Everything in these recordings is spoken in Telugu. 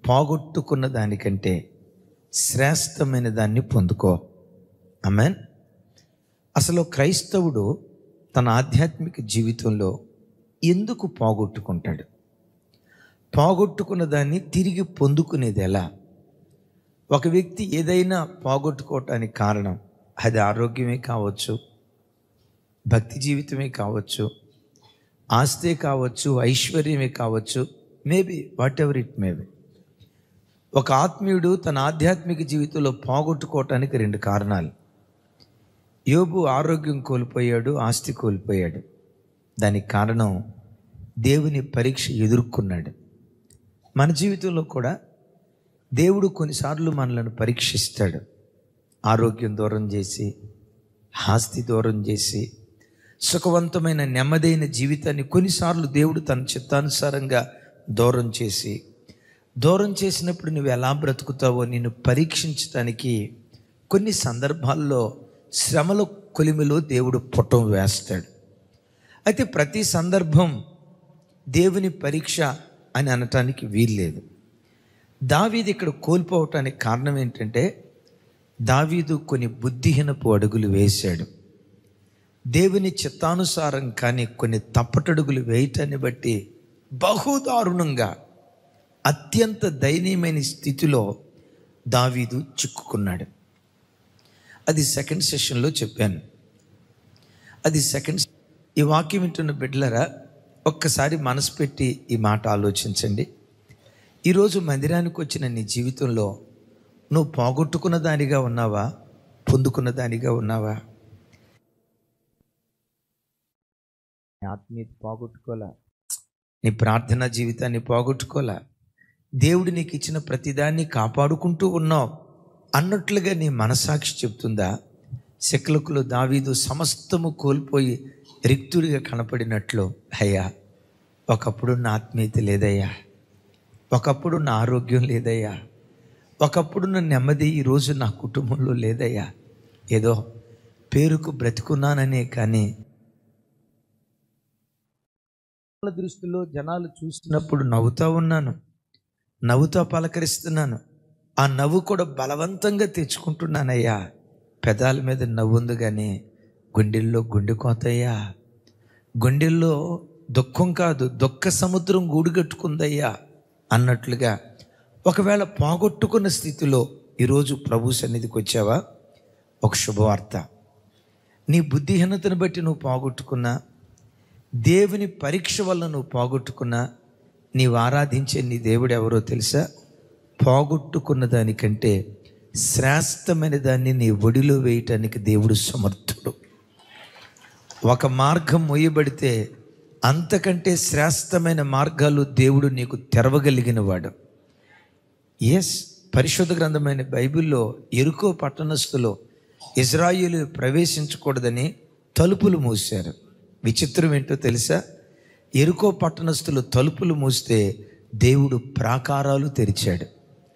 పోగొట్టుకున్న దానికంటే శ్రేష్టమైన దాన్ని పొందుకో. ఆమేన్. అసలు క్రైస్తవుడు తన ఆధ్యాత్మిక జీవితంలో ఎందుకు పోగొట్టుకుంటాడు? పోగొట్టుకున్న దాన్ని తిరిగి పొందుకునేది ఎలా? ఒక వ్యక్తి ఏదైనా పోగొట్టుకోవటానికి కారణం అది ఆరోగ్యమే కావచ్చు, భక్తి జీవితమే కావచ్చు, ఆస్తే కావచ్చు, ఐశ్వర్యమే కావచ్చు, maybe what ever it maybe. ఒక ఆత్మీయుడు తన ఆధ్యాత్మిక జీవితంలో పోగొట్టుకోవటానికి 2 కారణాలు. యోబు ఆరోగ్యం కోల్పోయాడు, ఆస్తి కోల్పోయాడు. దానికి కారణం దేవుని పరీక్ష ఎదుర్కొన్నాడు. మన జీవితంలో కూడా దేవుడు కొన్నిసార్లు మనలను పరీక్షిస్తాడు. ఆరోగ్యం దూరం చేసి, ఆస్తి దూరం చేసి, సుఖవంతమైన నెమ్మదైన జీవితాన్ని కొన్నిసార్లు దేవుడు తన చిత్తానుసారంగా దూరం చేసినప్పుడు నువ్వు ఎలా బ్రతుకుతావో నిన్ను పరీక్షించడానికి కొన్ని సందర్భాల్లో శ్రమల కొలిమిలో దేవుడు పుటం వేస్తాడు. అయితే ప్రతి సందర్భం దేవుని పరీక్ష అని అనటానికి వీల్లేదు. దావీదు ఇక్కడ కోల్పోవటానికి కారణం ఏంటంటే, దావీదు కొన్ని బుద్ధిహీనపు అడుగులు వేశాడు. దేవుని చిత్తానుసారం కానీ కొన్ని తప్పటడుగులు వేయటాన్ని బట్టి బహుదారుణంగా అత్యంత దయనీయమైన స్థితిలో దావీదు చిక్కుకున్నాడు. అది సెకండ్ సెషన్లో చెప్పాను. ఈ వాక్యం వింటున్న బిడ్డలరా, ఒక్కసారి మనసు పెట్టి ఈ మాట ఆలోచించండి. ఈరోజు మందిరానికి వచ్చిన నీ జీవితంలో నువ్వు పోగొట్టుకున్న దానిగా ఉన్నావా, పొందుకున్న దానిగా ఉన్నావా? నీ ఆత్మీయత పోగొట్టుకోలా, నీ ప్రార్థనా జీవితాన్ని పోగొట్టుకోలా, దేవుడు నీకు ఇచ్చిన ప్రతిదాన్ని కాపాడుకుంటూ ఉన్నావు అన్నట్లుగా నీ మనసాక్షి చెప్తుందా? శిక్లకులో దావీదు సమస్తము కోల్పోయి రిక్తుడిగా కనపడినట్లు, అయ్యా ఒకప్పుడు నా ఆత్మీయత లేదయ్యా, ఒకప్పుడు నా ఆరోగ్యం లేదయ్యా, ఒకప్పుడు నా నెమ్మది ఈరోజు నా కుటుంబంలో లేదయ్యా, ఏదో పేరుకు బ్రతుకున్నాననే కానీ దృష్టిలో జనాలు చూసినప్పుడు నవ్వుతూ ఉన్నాను, నవ్వుతో పలకరిస్తున్నాను. ఆ నవ్వు కూడా బలవంతంగా తెచ్చుకుంటున్నానయ్యా. పెదాల మీద నవ్వు ఉంది కానీ గుండెల్లో గుండె కోతయ్యా, గుండెల్లో దుఃఖం కాదు, దుఃఖ సముద్రం గూడుగట్టుకుందయ్యా అన్నట్లుగా. ఒకవేళ పోగొట్టుకున్న స్థితిలో ఈరోజు ప్రభు సన్నిధికి వచ్చావా? ఒక శుభవార్త. నీ బుద్ధిహీనతను బట్టి నువ్వు పోగొట్టుకున్నా, దేవుని పరీక్ష వల్ల నువ్వు పోగొట్టుకున్నా, నీవు ఆరాధించే నీ దేవుడు ఎవరో తెలుసా? పోగొట్టుకున్న దానికంటే శ్రేష్టమైన దాన్ని నీ ఒడిలో వేయటానికి దేవుడు సమర్థుడు. ఒక మార్గం మొయ్యబడితే అంతకంటే శ్రేష్టమైన మార్గాలు దేవుడు నీకు తెరవగలిగిన వాడు. ఎస్, పరిశుద్ధ గ్రంథమైన బైబిల్లో యెరికో పట్టణస్థులు ఇశ్రాయేలు ప్రవేశించకూడదని తలుపులు మూశారు. విచిత్రం ఏంటో తెలుసా? యెరికో పట్టణస్థులు తలుపులు మూస్తే దేవుడు ప్రాకారాలు తెరిచాడు.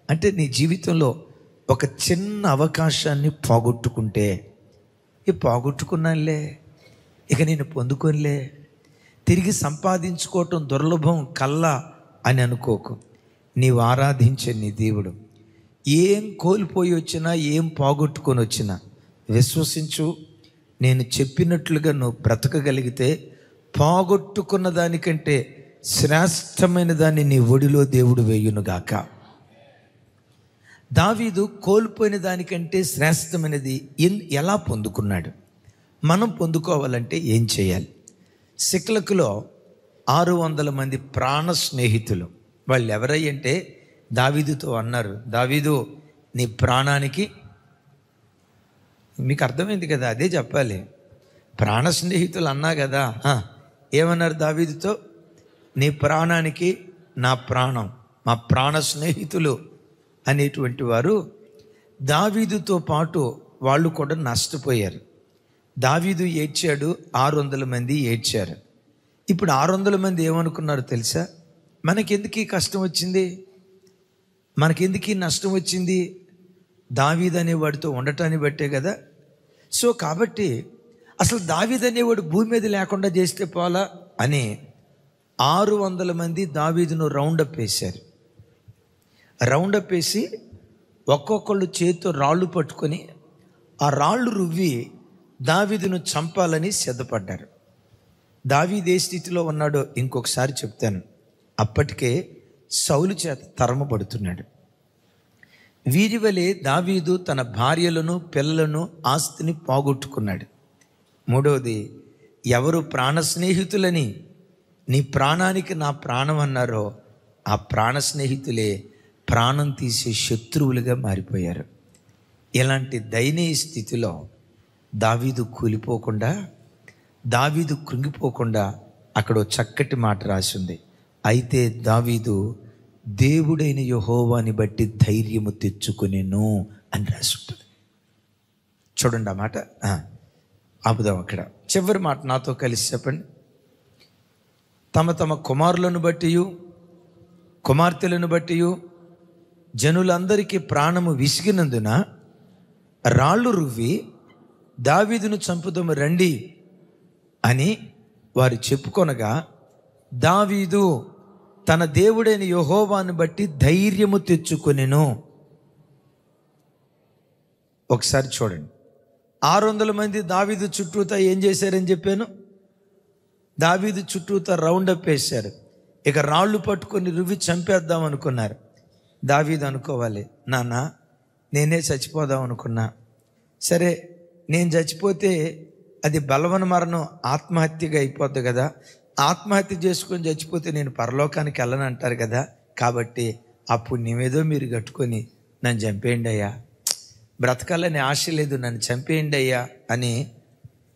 అంటే నీ జీవితంలో ఒక చిన్న అవకాశాన్ని పోగొట్టుకుంటే, పోగొట్టుకున్నానులే, ఇక నేను పొందుకోనిలే, తిరిగి సంపాదించుకోవటం దుర్లభం కల్లా అని అనుకోకు. నీవు ఆరాధించే నీ దేవుడు ఏం కోల్పోయి వచ్చినా, ఏం పోగొట్టుకొని వచ్చినా విశ్వసించు. నేను చెప్పినట్లుగా నువ్వు బ్రతకగలిగితే పోగొట్టుకున్న దానికంటే శ్రేష్టమైన దాన్ని నీ ఒడిలో దేవుడు వేయునుగాక. దావీదు కోల్పోయిన దానికంటే శ్రేష్టమైనది ఎలా పొందుకున్నాడు? మనం పొందుకోవాలంటే ఏం చేయాలి? సిక్లకులో 600 మంది ప్రాణ స్నేహితులు. వాళ్ళు ఎవరయ్యంటే దావీదుతో అన్నారు, దావీదు నీ ప్రాణానికి, మీకు అర్థమైంది కదా, అదే చెప్పాలి. ప్రాణ స్నేహితులు అన్నా కదా, ఏమన్నారు దావీదుతో? నీ ప్రాణానికి నా ప్రాణం, మా ప్రాణ స్నేహితులు అనేటువంటి వారు దావీదుతో పాటు వాళ్ళు కూడా నష్టపోయారు. దావీదు ఏడ్చాడు, 600 మంది ఏడ్చారు. ఇప్పుడు 600 మంది ఏమనుకున్నారు తెలుసా? మనకెందుకు ఈ కష్టం వచ్చింది, మనకెందుకు ఈ నష్టం వచ్చింది? దావీదు అనేవాడితో ఉండటాన్ని బట్టే కదా. సో కాబట్టి అసలు దావీదు అనేవాడు భూమి మీద లేకుండా చేస్తే పోలా అని 600 మంది దావీదును రౌండప్ వేశారు. రౌండప్ వేసి ఒక్కొక్కళ్ళు చేతితో రాళ్ళు పట్టుకొని ఆ రాళ్ళు రువ్వి దావీదును చంపాలని సిద్ధపడ్డారు. దావీదు ఏ స్థితిలో ఉన్నాడో ఇంకొకసారి చెప్తాను. అప్పటికే సౌలు చేత తరమబడుతున్నాడు. వీరి వలె దావీదు తన భార్యలను, పిల్లలను, ఆస్తిని పోగొట్టుకున్నాడు. మూడవది, ఎవరు ప్రాణ స్నేహితులని నీ ప్రాణానికి నా ప్రాణం అన్నారో ఆ ప్రాణ స్నేహితులే ప్రాణం తీసే శత్రువులుగా మారిపోయారు. ఇలాంటి దయనీయ స్థితిలో దావీదు కూలిపోకుండా, దావీదు కృంగిపోకుండా అక్కడ చక్కటి మాట రాసింది. అయితే దావీదు దేవుడైన యెహోవాని బట్టి ధైర్యము తెచ్చుకొనెను అని రాసి ఉంటుంది. చూడండి ఆ మాట. ఆపుదాం అక్కడ. చివరి మాట నాతో కలిసి చెప్పండి. తమ తమ కుమారులను బట్టి, కుమార్తెలను బట్టి జనులందరికీ ప్రాణము విసిగినందున రాళ్ళు రువ్వి దావీదును చంపుదాము రండి అని వారు చెప్పుకొనగా, దావీదు తన దేవుడైన యెహోవాను బట్టి ధైర్యము తెచ్చుకొనెను. ఒకసారి చూడండి. 600 మంది దావీదు చుట్టూతా ఏం చేశారని చెప్పాను? దావీదు చుట్టూతా రౌండప్ వేశారు. ఇక రాళ్ళు పట్టుకొని రువ్వి చంపేద్దాం అనుకున్నారు. దావీదు అనుకోవాలి, నాన్న నేనే చచ్చిపోదాం అనుకున్నా. సరే, నేను చచ్చిపోతే అది బలవన మరణం, ఆత్మహత్యగా అయిపోద్ది కదా. ఆత్మహత్య చేసుకొని చచ్చిపోతే నేను పరలోకానికి వెళ్ళను అంటారు కదా. కాబట్టి ఆ పుణ్యమేదో మీరు కట్టుకొని నన్ను చంపేయండి అయ్యా, బ్రతకాలని ఆశ లేదు, నన్ను చంపేయండి అయ్యా అని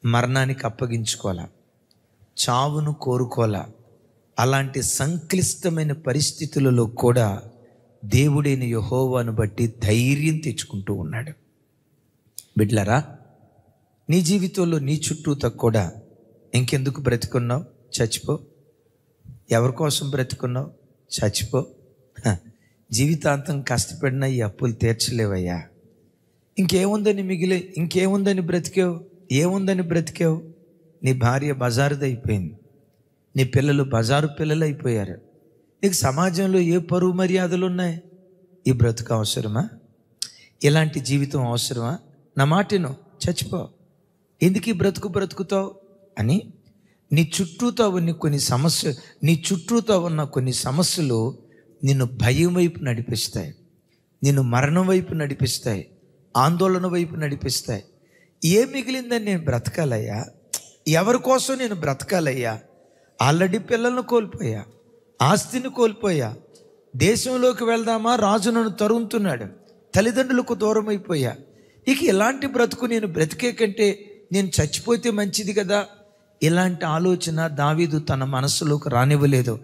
మరణానికి అప్పగించుకోవాలా, చావును కోరుకోవాలా. అలాంటి సంక్లిష్టమైన పరిస్థితులలో కూడా దేవుడైన యెహోవాను బట్టి ధైర్యం తెచ్చుకుంటూ ఉన్నాడు. బిడ్డలారా, నీ జీవితంలో నీ చుట్టూతో కూడా ఇంకెందుకు బ్రతికున్నావు? చచ్చిపో. ఎవరి కోసం బ్రతికున్నావు? చచ్చిపో. జీవితాంతం కష్టపడినా ఈ అప్పులు తీర్చలేవయ్యా. ఇంకేముందని బ్రతికావు? ఏముందని బ్రతికావు? నీ భార్య బజారుదైపోయింది, నీ పిల్లలు బజారు పిల్లలు అయిపోయారు. నీకు సమాజంలో ఏ పరువు మర్యాదలు ఉన్నాయి? ఈ బ్రతుకు అవసరమా? ఇలాంటి జీవితం అవసరమా? నా మాటను, చచ్చిపో. ఎందుకు ఈ బ్రతుకుతావు అని నీ చుట్టూతో ఉన్న కొన్ని సమస్యలు నిన్ను భయం వైపు నడిపిస్తాయి, నిన్ను మరణం వైపు నడిపిస్తాయి, ఆందోళన వైపు నడిపిస్తాయి. ఏం మిగిలిందని నేను బ్రతకాలయ్యా? ఎవరి కోసం నేను బ్రతకాలయ్యా? ఆల్రెడీ పిల్లలను కోల్పోయా, ఆస్తిని కోల్పోయా, దేశంలోకి వెళ్దామా రాజు నన్ను తరుముతున్నాడు, తల్లిదండ్రులకు దూరం అయిపోయా. ఇక ఇలాంటి బ్రతుకు నేను బ్రతికే కంటే నేను చచ్చిపోతే మంచిది కదా. ఇలాంటి ఆలోచన దావీదు తన మనస్సులోకి రానివ్వలేదు.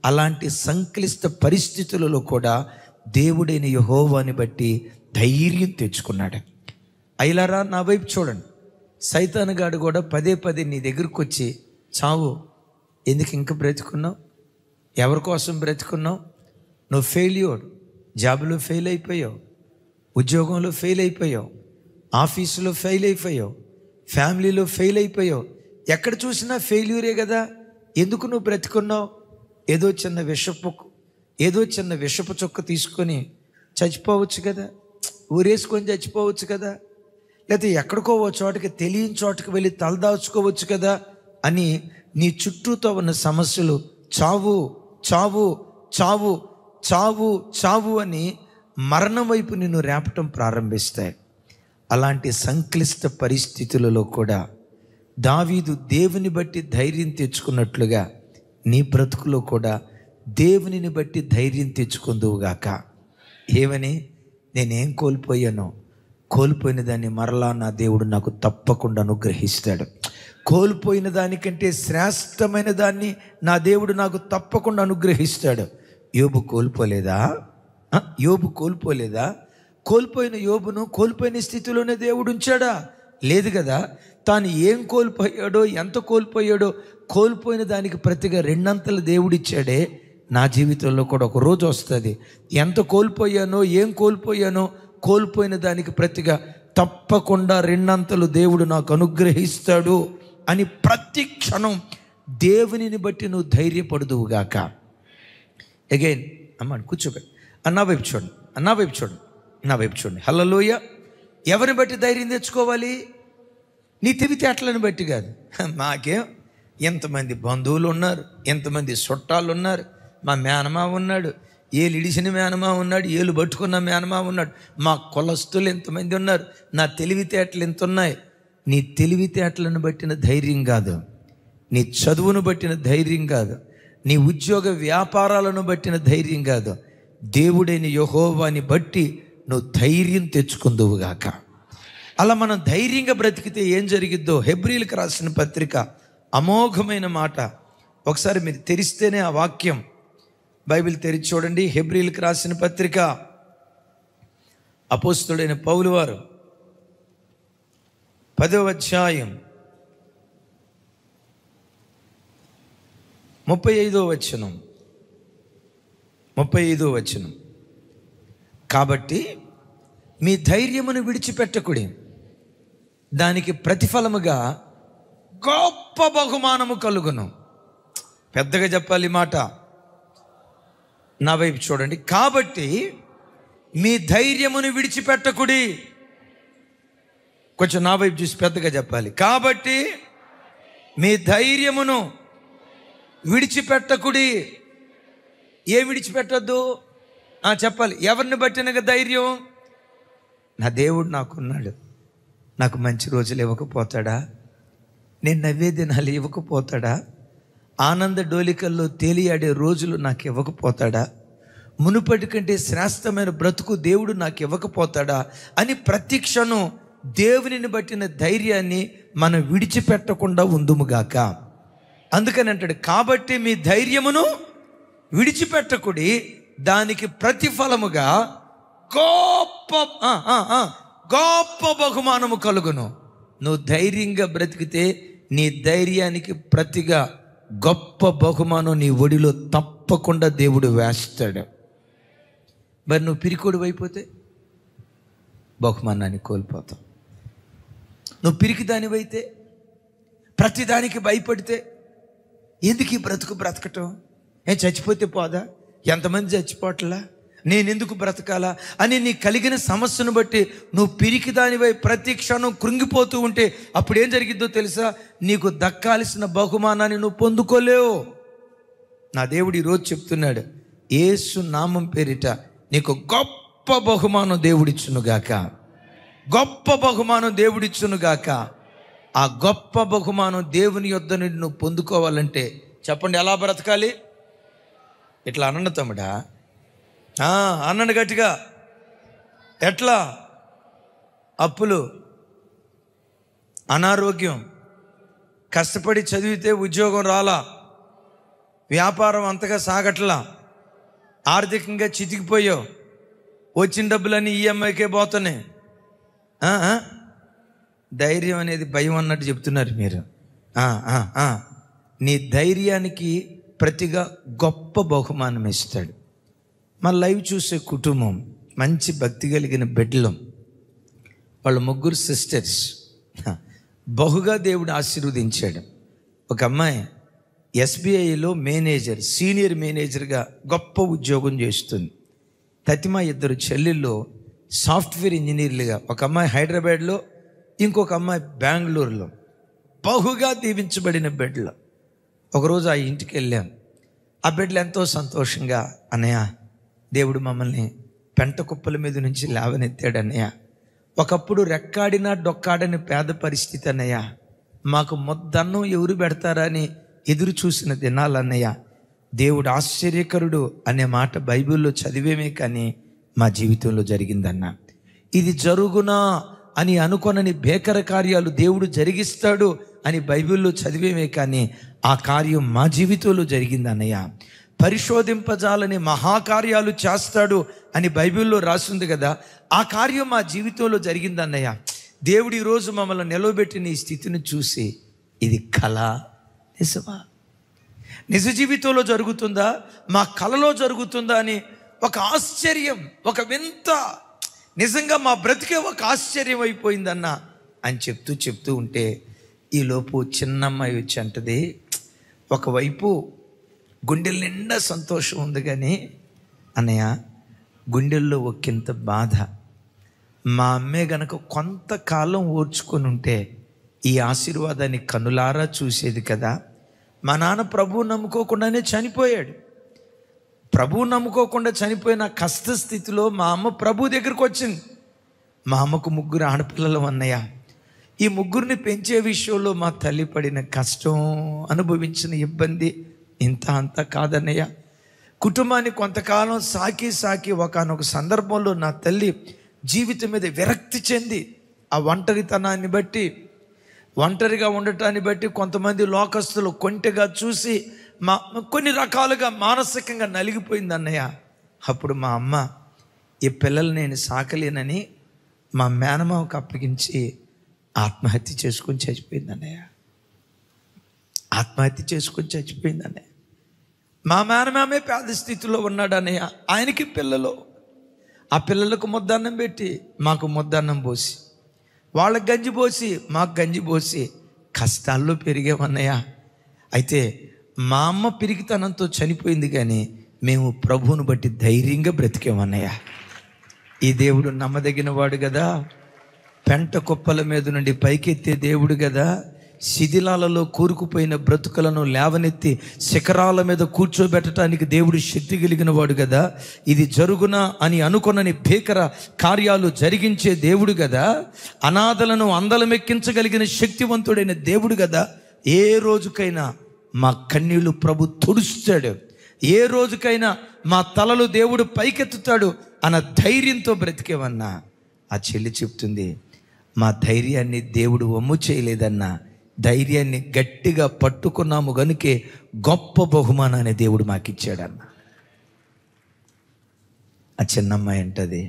అలాంటి సంక్లిష్ట పరిస్థితులలో కూడా దేవుడైన యెహోవాని బట్టి ధైర్యం తెచ్చుకున్నాడు. అయ్యలారా, నా వైపు చూడండి. సైతానుగాడు కూడా పదే నీ దగ్గరకు వచ్చి, చావు, ఎందుకు ఇంకా బ్రతుకున్నావు? ఎవరి కోసం బ్రతుకున్నావు? నువ్వు ఫెయిల్యూర్, జాబ్లో ఫెయిల్ అయిపోయావు, ఉద్యోగంలో ఫెయిల్ అయిపోయావు, ఆఫీసులో ఫెయిల్ అయిపోయావు, ఫ్యామిలీలో ఫెయిల్ అయిపోయావు. ఎక్కడ చూసినా ఫెయిల్యూరే కదా. ఎందుకు నువ్వు బ్రతుకున్నావు? ఏదో చిన్న విషపు చొక్క తీసుకొని చచ్చిపోవచ్చు కదా, ఊరేసుకొని చచ్చిపోవచ్చు కదా, లేకపోతే ఎక్కడికో ఓ చోటకి తెలియని చోటకి వెళ్ళి తలదాచుకోవచ్చు కదా అని నీ చుట్టూతో ఉన్న సమస్యలు చావు చావు చావు చావు చావు అని మరణం వైపు నిన్ను రేపటం ప్రారంభిస్తాయి. అలాంటి సంక్లిష్ట పరిస్థితులలో కూడా దావీదు దేవుని బట్టి ధైర్యం తెచ్చుకున్నట్లుగా నీ బ్రతుకులో కూడా దేవునిని బట్టి ధైర్యం తెచ్చుకుందువుగాక. ఏమని? నేనేం కోల్పోయానో, కోల్పోయిన దాన్ని మరలా నా దేవుడు నాకు తప్పకుండా అనుగ్రహిస్తాడు. కోల్పోయిన దానికంటే శ్రేష్టమైన దాన్ని నా దేవుడు నాకు తప్పకుండా అనుగ్రహిస్తాడు. యోబు కోల్పోలేదా? కోల్పోయిన యోబును కోల్పోయిన స్థితిలోనే దేవుడు ఉంచాడా? లేదు కదా. తాను ఏం కోల్పోయాడో, ఎంత కోల్పోయాడో, కోల్పోయిన దానికి ప్రతిగా రెండంతలు దేవుడిచ్చాడే. నా జీవితంలో కూడా ఒక రోజు వస్తుంది, ఎంత కోల్పోయానో, ఏం కోల్పోయానో, కోల్పోయిన దానికి ప్రతిగా తప్పకుండా రెండంతలు దేవుడు నాకు అనుగ్రహిస్తాడు అని ప్రతి క్షణం దేవునిని బట్టి నువ్వు ధైర్యపడుదువుగాక. అగైన్ అమ్మ కూర్చోబెట్టి అన్నా వైపు చూడండి, అన్నా వైపు చూడండి, నా వైపు చూడండి. హల్లెలూయా. ఎవరిని బట్టి ధైర్యం తెచ్చుకోవాలి? నీ తెలివితేటలను బట్టి కాదు. మాకేం ఎంతమంది బంధువులు ఉన్నారు, ఎంతమంది చుట్టాలు ఉన్నారు. మా మేనమా ఉన్నాడు, ఏలు ఇడిసిన మేనమా ఉన్నాడు, ఏలు పట్టుకున్న మేనమా ఉన్నాడు. మా కులస్తులు ఎంతమంది ఉన్నారు. నా తెలివితేటలు ఎంత ఉన్నాయి. నీ తెలివితేటలను బట్టిన ధైర్యం కాదు, నీ చదువును బట్టిన ధైర్యం కాదు, నీ ఉద్యోగ వ్యాపారాలను బట్టిన ధైర్యం కాదు. దేవుడైన యెహోవాని బట్టి నువ్వు ధైర్యం తెచ్చుకుందువుగాక. అలా మనం ధైర్యంగా బ్రతికితే ఏం జరిగిద్దో హెబ్రీలకు రాసిన పత్రిక అమోఘమైన మాట. ఒకసారి మీరు తెరిస్తేనే ఆ వాక్యం, బైబిల్ తెరిచి చూడండి. హెబ్రీలకు రాసిన పత్రిక, అపోస్తలుడైన పౌలు వారు 10వ అధ్యాయం 35వ వచనం. కాబట్టి మీ ధైర్యమును విడిచిపెట్టకుడి, దానికి ప్రతిఫలముగా గొప్ప బహుమానము కలుగును. పెద్దగా చెప్పాలి మాట, నా వైపు చూడండి. కాబట్టి మీ ధైర్యమును విడిచిపెట్టకుడి. కొంచెం నా వైపు చూసి పెద్దగా చెప్పాలి. కాబట్టి మీ ధైర్యమును విడిచిపెట్టకుడి. ఏం విడిచిపెట్టద్దు? చెప్పాలి. ఎవరిని బట్టినగా ధైర్యం? నా దేవుడు నాకున్నాడు, నాకు మంచి రోజులు ఇవ్వకపోతాడా? నేను నవ్వే దినాలు ఇవ్వకపోతాడా? ఆనంద డోలికల్లో తేలియాడే రోజులు నాకు ఇవ్వకపోతాడా? మునుపటి కంటే శ్రేష్టమైన బ్రతుకు దేవుడు నాకు ఇవ్వకపోతాడా అని ప్రతి క్షణం దేవునిని బట్టిన ధైర్యాన్ని మనం విడిచిపెట్టకుండా ఉందుముగాక. అందుకని అంటాడు, కాబట్టి మీ ధైర్యమును విడిచిపెట్టకుడి, దానికి ప్రతిఫలముగా గొప్ప బహుమానము కలుగును. నువ్వు ధైర్యంగా బ్రతికితే నీ ధైర్యానికి ప్రతిగా గొప్ప బహుమానం నీ ఒడిలో తప్పకుండా దేవుడు వేస్తాడు. మరి నువ్వు పిరికోడు అయిపోతే బహుమానాన్ని కోల్పోతావు. నువ్వు పిరికి దానివైతే, ప్రతిదానికి భయపడితే ఎందుకు ఈ బ్రతకటం? చచ్చిపోతే పోదా? ఎంతమంది చచ్చిపోవట్లా, నేనెందుకు బ్రతకాలా అని నీ కలిగిన సమస్యను బట్టి నువ్వు పిరికి దానివై ప్రతి క్షణం కృంగిపోతూ ఉంటే అప్పుడు ఏం జరిగిద్దో తెలుసా? నీకు దక్కాల్సిన బహుమానాన్ని నువ్వు పొందుకోలేవు. నా దేవుడు ఈరోజు చెప్తున్నాడు, యేసు నామం పేరిట నీకు గొప్ప బహుమానం దేవుడిచ్చునుగాక, గొప్ప బహుమానం దేవుడిచ్చునుగాక. ఆ గొప్ప బహుమానం దేవుని యొద్ద నుండి నువ్వు పొందుకోవాలంటే చెప్పండి, ఎలా బ్రతకాలి? ఇట్లా అనండి తమ్ముడా, అనండి గట్టిగా. ఎట్లా? అప్పులు, అనారోగ్యం, కష్టపడి చదివితే ఉద్యోగం రాలా, వ్యాపారం అంతగా సాగట్లా, ఆర్థికంగా చితికిపోయావు, వచ్చిన డబ్బులన్నీ ఈఎంఐకే పోతున్నాయి. ధైర్యం అనేది భయం అన్నట్టు చెప్తున్నారు మీరు. నీ ధైర్యానికి ప్రతిగా గొప్ప బహుమానం ఇస్తాడు. మన లైవ్ చూసే కుటుంబం మంచి భక్తి కలిగిన బిడ్డలు, వాళ్ళ ముగ్గురు సిస్టర్స్, బహుగా దేవుడు ఆశీర్వదించాడు. ఒక అమ్మాయి ఎస్బీఐలో మేనేజర్, సీనియర్ మేనేజర్గా గొప్ప ఉద్యోగం చేస్తుంది. తతిమ ఇద్దరు చెల్లెళ్ళు సాఫ్ట్వేర్ ఇంజనీర్లుగా, ఒక అమ్మాయి హైదరాబాద్లో, ఇంకొక అమ్మాయి బెంగళూరులో, బహుగా దీవించబడిన బిడ్డలు. ఒకరోజు ఆ ఇంటికి వెళ్ళాం. ఆ బిడ్డలు ఎంతో సంతోషంగా, అన్నయ్య దేవుడు మమ్మల్ని పెంట కుప్పల మీద నుంచి లేవనెత్తాడు అన్నయ్య, ఒకప్పుడు రెక్కాడినా డొక్కాడని పేద పరిస్థితి అన్నయ్య, మాకు మొద్దన్నం ఎవరు పెడతారా అని ఎదురు చూసిన దినాలు అన్నయ్య, దేవుడు ఆశ్చర్యకరుడు అనే మాట బైబిల్లో చదివేమే కానీ మా జీవితంలో జరిగిందన్న. ఇది జరుగునా అని అనుకొనని భేకర కార్యాలు దేవుడు జరిగిస్తాడు అని బైబిల్లో చదివేమే కానీ ఆ కార్యం మా జీవితంలో జరిగిందన్నయ్య. పరిశోధింపజాలని మహాకార్యాలు చేస్తాడు అని బైబిల్లో రాసింది కదా, ఆ కార్యం మా జీవితంలో జరిగిందన్నయ్య. దేవుడు ఈరోజు మమ్మల్ని నిలవబెట్టిన ఈ స్థితిని చూసి ఇది కళ నిజమా, నిజ జీవితంలో జరుగుతుందా, మా కళలో జరుగుతుందా అని ఒక ఆశ్చర్యం, ఒక వింత, నిజంగా మా బ్రతికే ఒక ఆశ్చర్యం అయిపోయిందన్న అని చెప్తూ ఉంటే ఈలోపు చిన్నమ్మాయి వచ్చి అంటది, ఒకవైపు గుండెల నిండా సంతోషం ఉంది కానీ అన్నయ్య గుండెల్లో ఒకంత బాధ. మా అమ్మే గనక కొంతకాలం ఓర్చుకొని ఉంటే ఈ ఆశీర్వాదాన్ని కనులారా చూసేది కదా. మా నాన్న ప్రభువు నమ్ముకోకుండానే చనిపోయాడు. ప్రభువు నమ్ముకోకుండా చనిపోయిన కష్ట స్థితిలో మా అమ్మ ప్రభు దగ్గరికి వచ్చింది. మా అమ్మకు 3 ఆడపిల్లలు అన్నయ్య. ఈ 3 పెంచే విషయంలో మా తల్లి పడిన కష్టం, అనుభవించిన ఇబ్బంది ఇంత అంత కాదన్నయ్య. కుటుంబాన్ని కొంతకాలం సాకి ఒకానొక సందర్భంలో నా తల్లి జీవితం మీద విరక్తి చెంది, ఆ ఒంటరితనాన్ని బట్టి, ఒంటరిగా ఉండటాన్ని బట్టి కొంతమంది లోకస్తులు కొంటెగా చూసి కొన్ని రకాలుగా మానసికంగా నలిగిపోయింది అన్నయ్య. అప్పుడు మా అమ్మ ఈ పిల్లలు నేను సాకలేనని మా మేనమామకు అప్పగించి ఆత్మహత్య చేసుకొని చచ్చిపోయింది అన్నయ్య. ఆత్మహత్య చేసుకొని చచ్చిపోయింది అన్నయ్య. మా మేనమామే పేద స్థితిలో ఉన్నాడు అన్నయ్య. ఆయనకి పిల్లలు. ఆ పిల్లలకు ముద్దన్నం పెట్టి మాకు ముద్దన్నం పోసి, వాళ్ళకి గంజి పోసి మాకు గంజి పోసి కష్టాల్లో పెరిగామన్నయ్య. అయితే మా అమ్మ పిరికితనంతో చనిపోయింది, కానీ మేము ప్రభువును బట్టి ధైర్యంగా బ్రతికామన్నయ్య. ఈ దేవుడు నమ్మదగిన వాడు కదా. పెంట కుప్పల మీద నుండి పైకెత్తే దేవుడు కదా. శిథిలాలలో కూరుకుపోయిన బ్రతుకులను లేవనెత్తి శిఖరాల మీద కూర్చోబెట్టడానికి దేవుడు శక్తి కలిగిన వాడు కదా. ఇది జరుగునా అని అనుకొనని భీకర కార్యాలు జరిగించే దేవుడు కదా. అనాథలను అందలమెక్కించగలిగిన శక్తివంతుడైన దేవుడు కదా. ఏ రోజుకైనా మా కన్నీళ్లు ప్రభు తుడుస్తాడు. ఏ రోజుకైనా మా తలలు దేవుడు పైకెత్తుతాడు అన్న ధైర్యంతో బ్రతికేవన్నా. ఆ చెల్లి చెప్తుంది, మా ధైర్యాన్ని దేవుడు వమ్ము చేయలేదన్నా, ధైర్యాన్ని గట్టిగా పట్టుకున్నాము గనుకే గొప్ప బహుమానాన్ని దేవుడు మాకు ఇచ్చాడన్న. ఆ చిన్నమ్మాయి అంటది,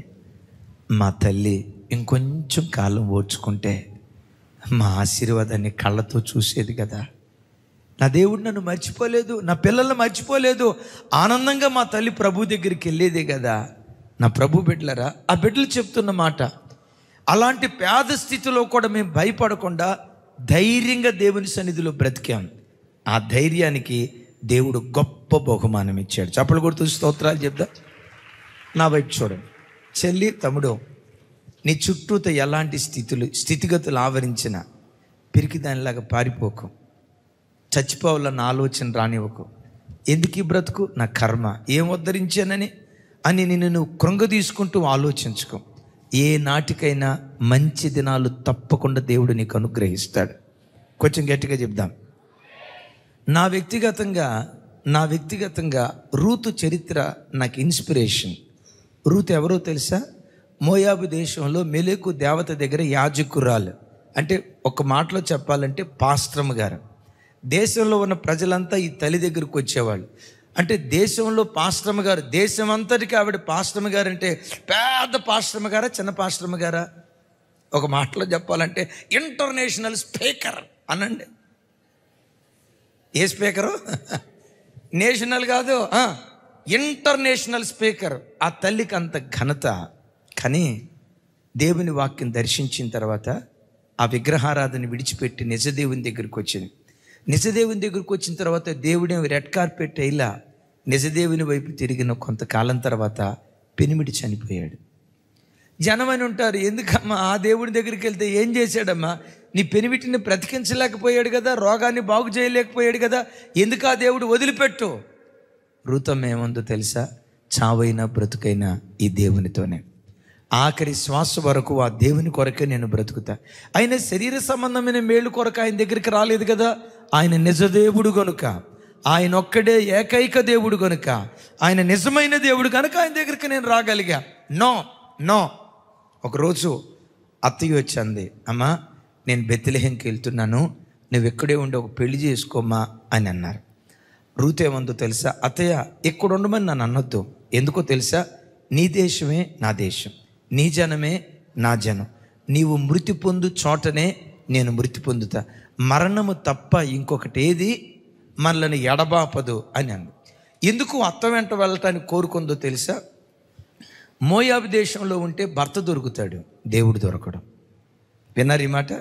మా తల్లి ఇంకొంచెం కాలం ఓర్చుకుంటే మా ఆశీర్వాదాన్ని కళ్ళతో చూసేది కదా. నా దేవుడు నన్ను మర్చిపోలేదు, నా పిల్లల్ని మర్చిపోలేదు. ఆనందంగా మా తల్లి ప్రభు దగ్గరికి వెళ్ళేదే కదా. నా ప్రభు బిడ్డలరా, ఆ బిడ్డలు చెప్తున్న మాట, అలాంటి పేద స్థితిలో కూడా మేము భయపడకుండా ధైర్యంగా దేవుని సన్నిధిలో బ్రతికాం. ఆ ధైర్యానికి దేవుడు గొప్ప బహుమానం ఇచ్చాడు. చప్పలు కొడుతూ స్తోత్రాలు చెప్దా. నా వైపు చూడండి. చెల్లి, తమ్ముడు, నీ చుట్టూతో ఎలాంటి స్థితిగతులు ఆవరించిన పిరికి దానిలాగా పారిపోకు. చచ్చిపోవాలన్న ఆలోచన రానివ్వకు. ఎందుకు ఈ బ్రతుకు, నా కర్మ, ఏం ఉద్ధరించానని అని నిన్ను కృంగ తీసుకుంటూ ఆలోచించుకో. ఏ నాటికైనా మంచి దినాలు తప్పకుండా దేవుడు నీకు అనుగ్రహిస్తాడు. కొంచెం గట్టిగా చెప్దాం. నా వ్యక్తిగతంగా రూతు చరిత్ర నాకు ఇన్స్పిరేషన్. రూతు ఎవరో తెలుసా? మోయాబు దేశంలో మెలెకు దేవత దగ్గర యాజకురాలు. అంటే ఒక మాటలో చెప్పాలంటే పాస్ట్రమ్ గారు. దేశంలో ఉన్న ప్రజలంతా ఈ తల్లి దగ్గరకు వచ్చేవాళ్ళు. అంటే దేశంలో పాస్ట్రమ్ గారు, దేశం అంతటికి ఆవిడ పాస్ట్రమ్ గారు. అంటే పెద్ద పాస్ట్రమ్ గారా, చిన్న పాస్ట్రమ్ గారా? ఒక మాటలో చెప్పాలంటే ఇంటర్నేషనల్ స్పీకర్ అనండి. ఏ స్పీకరు? నేషనల్ కాదు, ఇంటర్నేషనల్ స్పీకర్. ఆ తల్లికి అంత ఘనత. కానీ దేవుని వాక్యం దర్శించిన తర్వాత ఆ విగ్రహారాధన విడిచిపెట్టి నిజదేవుని దగ్గరికి వచ్చింది. నిజదేవుని దగ్గరికి వచ్చిన తర్వాత దేవుడే రెడ్ కార్పెట్ ఇలా నిజదేవుని వైపు తిరిగిన కొంతకాలం తర్వాత పెనిమిటి చనిపోయాడు. జనమని ఉంటారు, ఎందుకమ్మా ఆ దేవుడి దగ్గరికి వెళ్తే ఏం చేశాడమ్మా? నీ పెనిమిటిని బ్రతికించలేకపోయాడు కదా, రోగాన్ని బాగు చేయలేకపోయాడు కదా, ఎందుకు ఆ దేవుడు వదిలిపెట్టు? ఋతం ఏముందో తెలుసా? చావైనా బ్రతుకైనా ఈ దేవునితోనే. ఆఖరి శ్వాస వరకు ఆ దేవుని కొరకే నేను బ్రతుకుతా. ఆయన శరీర సంబంధమైన మేలు కొరకు ఆయన దగ్గరికి రాలేదు కదా. ఆయన నిజదేవుడు గనుక, ఆయన ఒక్కడే ఏకైక దేవుడు గనుక, ఆయన నిజమైన దేవుడు కనుక ఆయన దగ్గరికి నేను రాగలిగా. నో ఒకరోజు అత్తయ్య వచ్చింది, అమ్మా నేను బెత్లెహేంకి వెళ్తున్నాను, నువ్వు ఎక్కడే ఉండి ఒక పెళ్లి చేసుకోమ్మా అని అన్నారు. రూతు ఏమందో తెలుసా? అత్తయ్య ఇక్కడ ఉండమని నన్ను అనొద్దు. ఎందుకో తెలుసా? నీ దేశమే నా దేశం, నీ జనమే నా జనం, నీవు మృతి పొందు చోటనే నేను మృతి పొందుతా, మరణము తప్ప ఇంకొకటి ఏది మనల్ని ఎడబాపదు అని అంది. ఎందుకు అత్త వెంట వెళ్ళటానికి కోరుకుందో తెలుసా? మోయాబు దేశంలో ఉంటే భర్త దొరుకుతాడు, దేవుడు దొరకడం. విన్నారు ఈ మాట?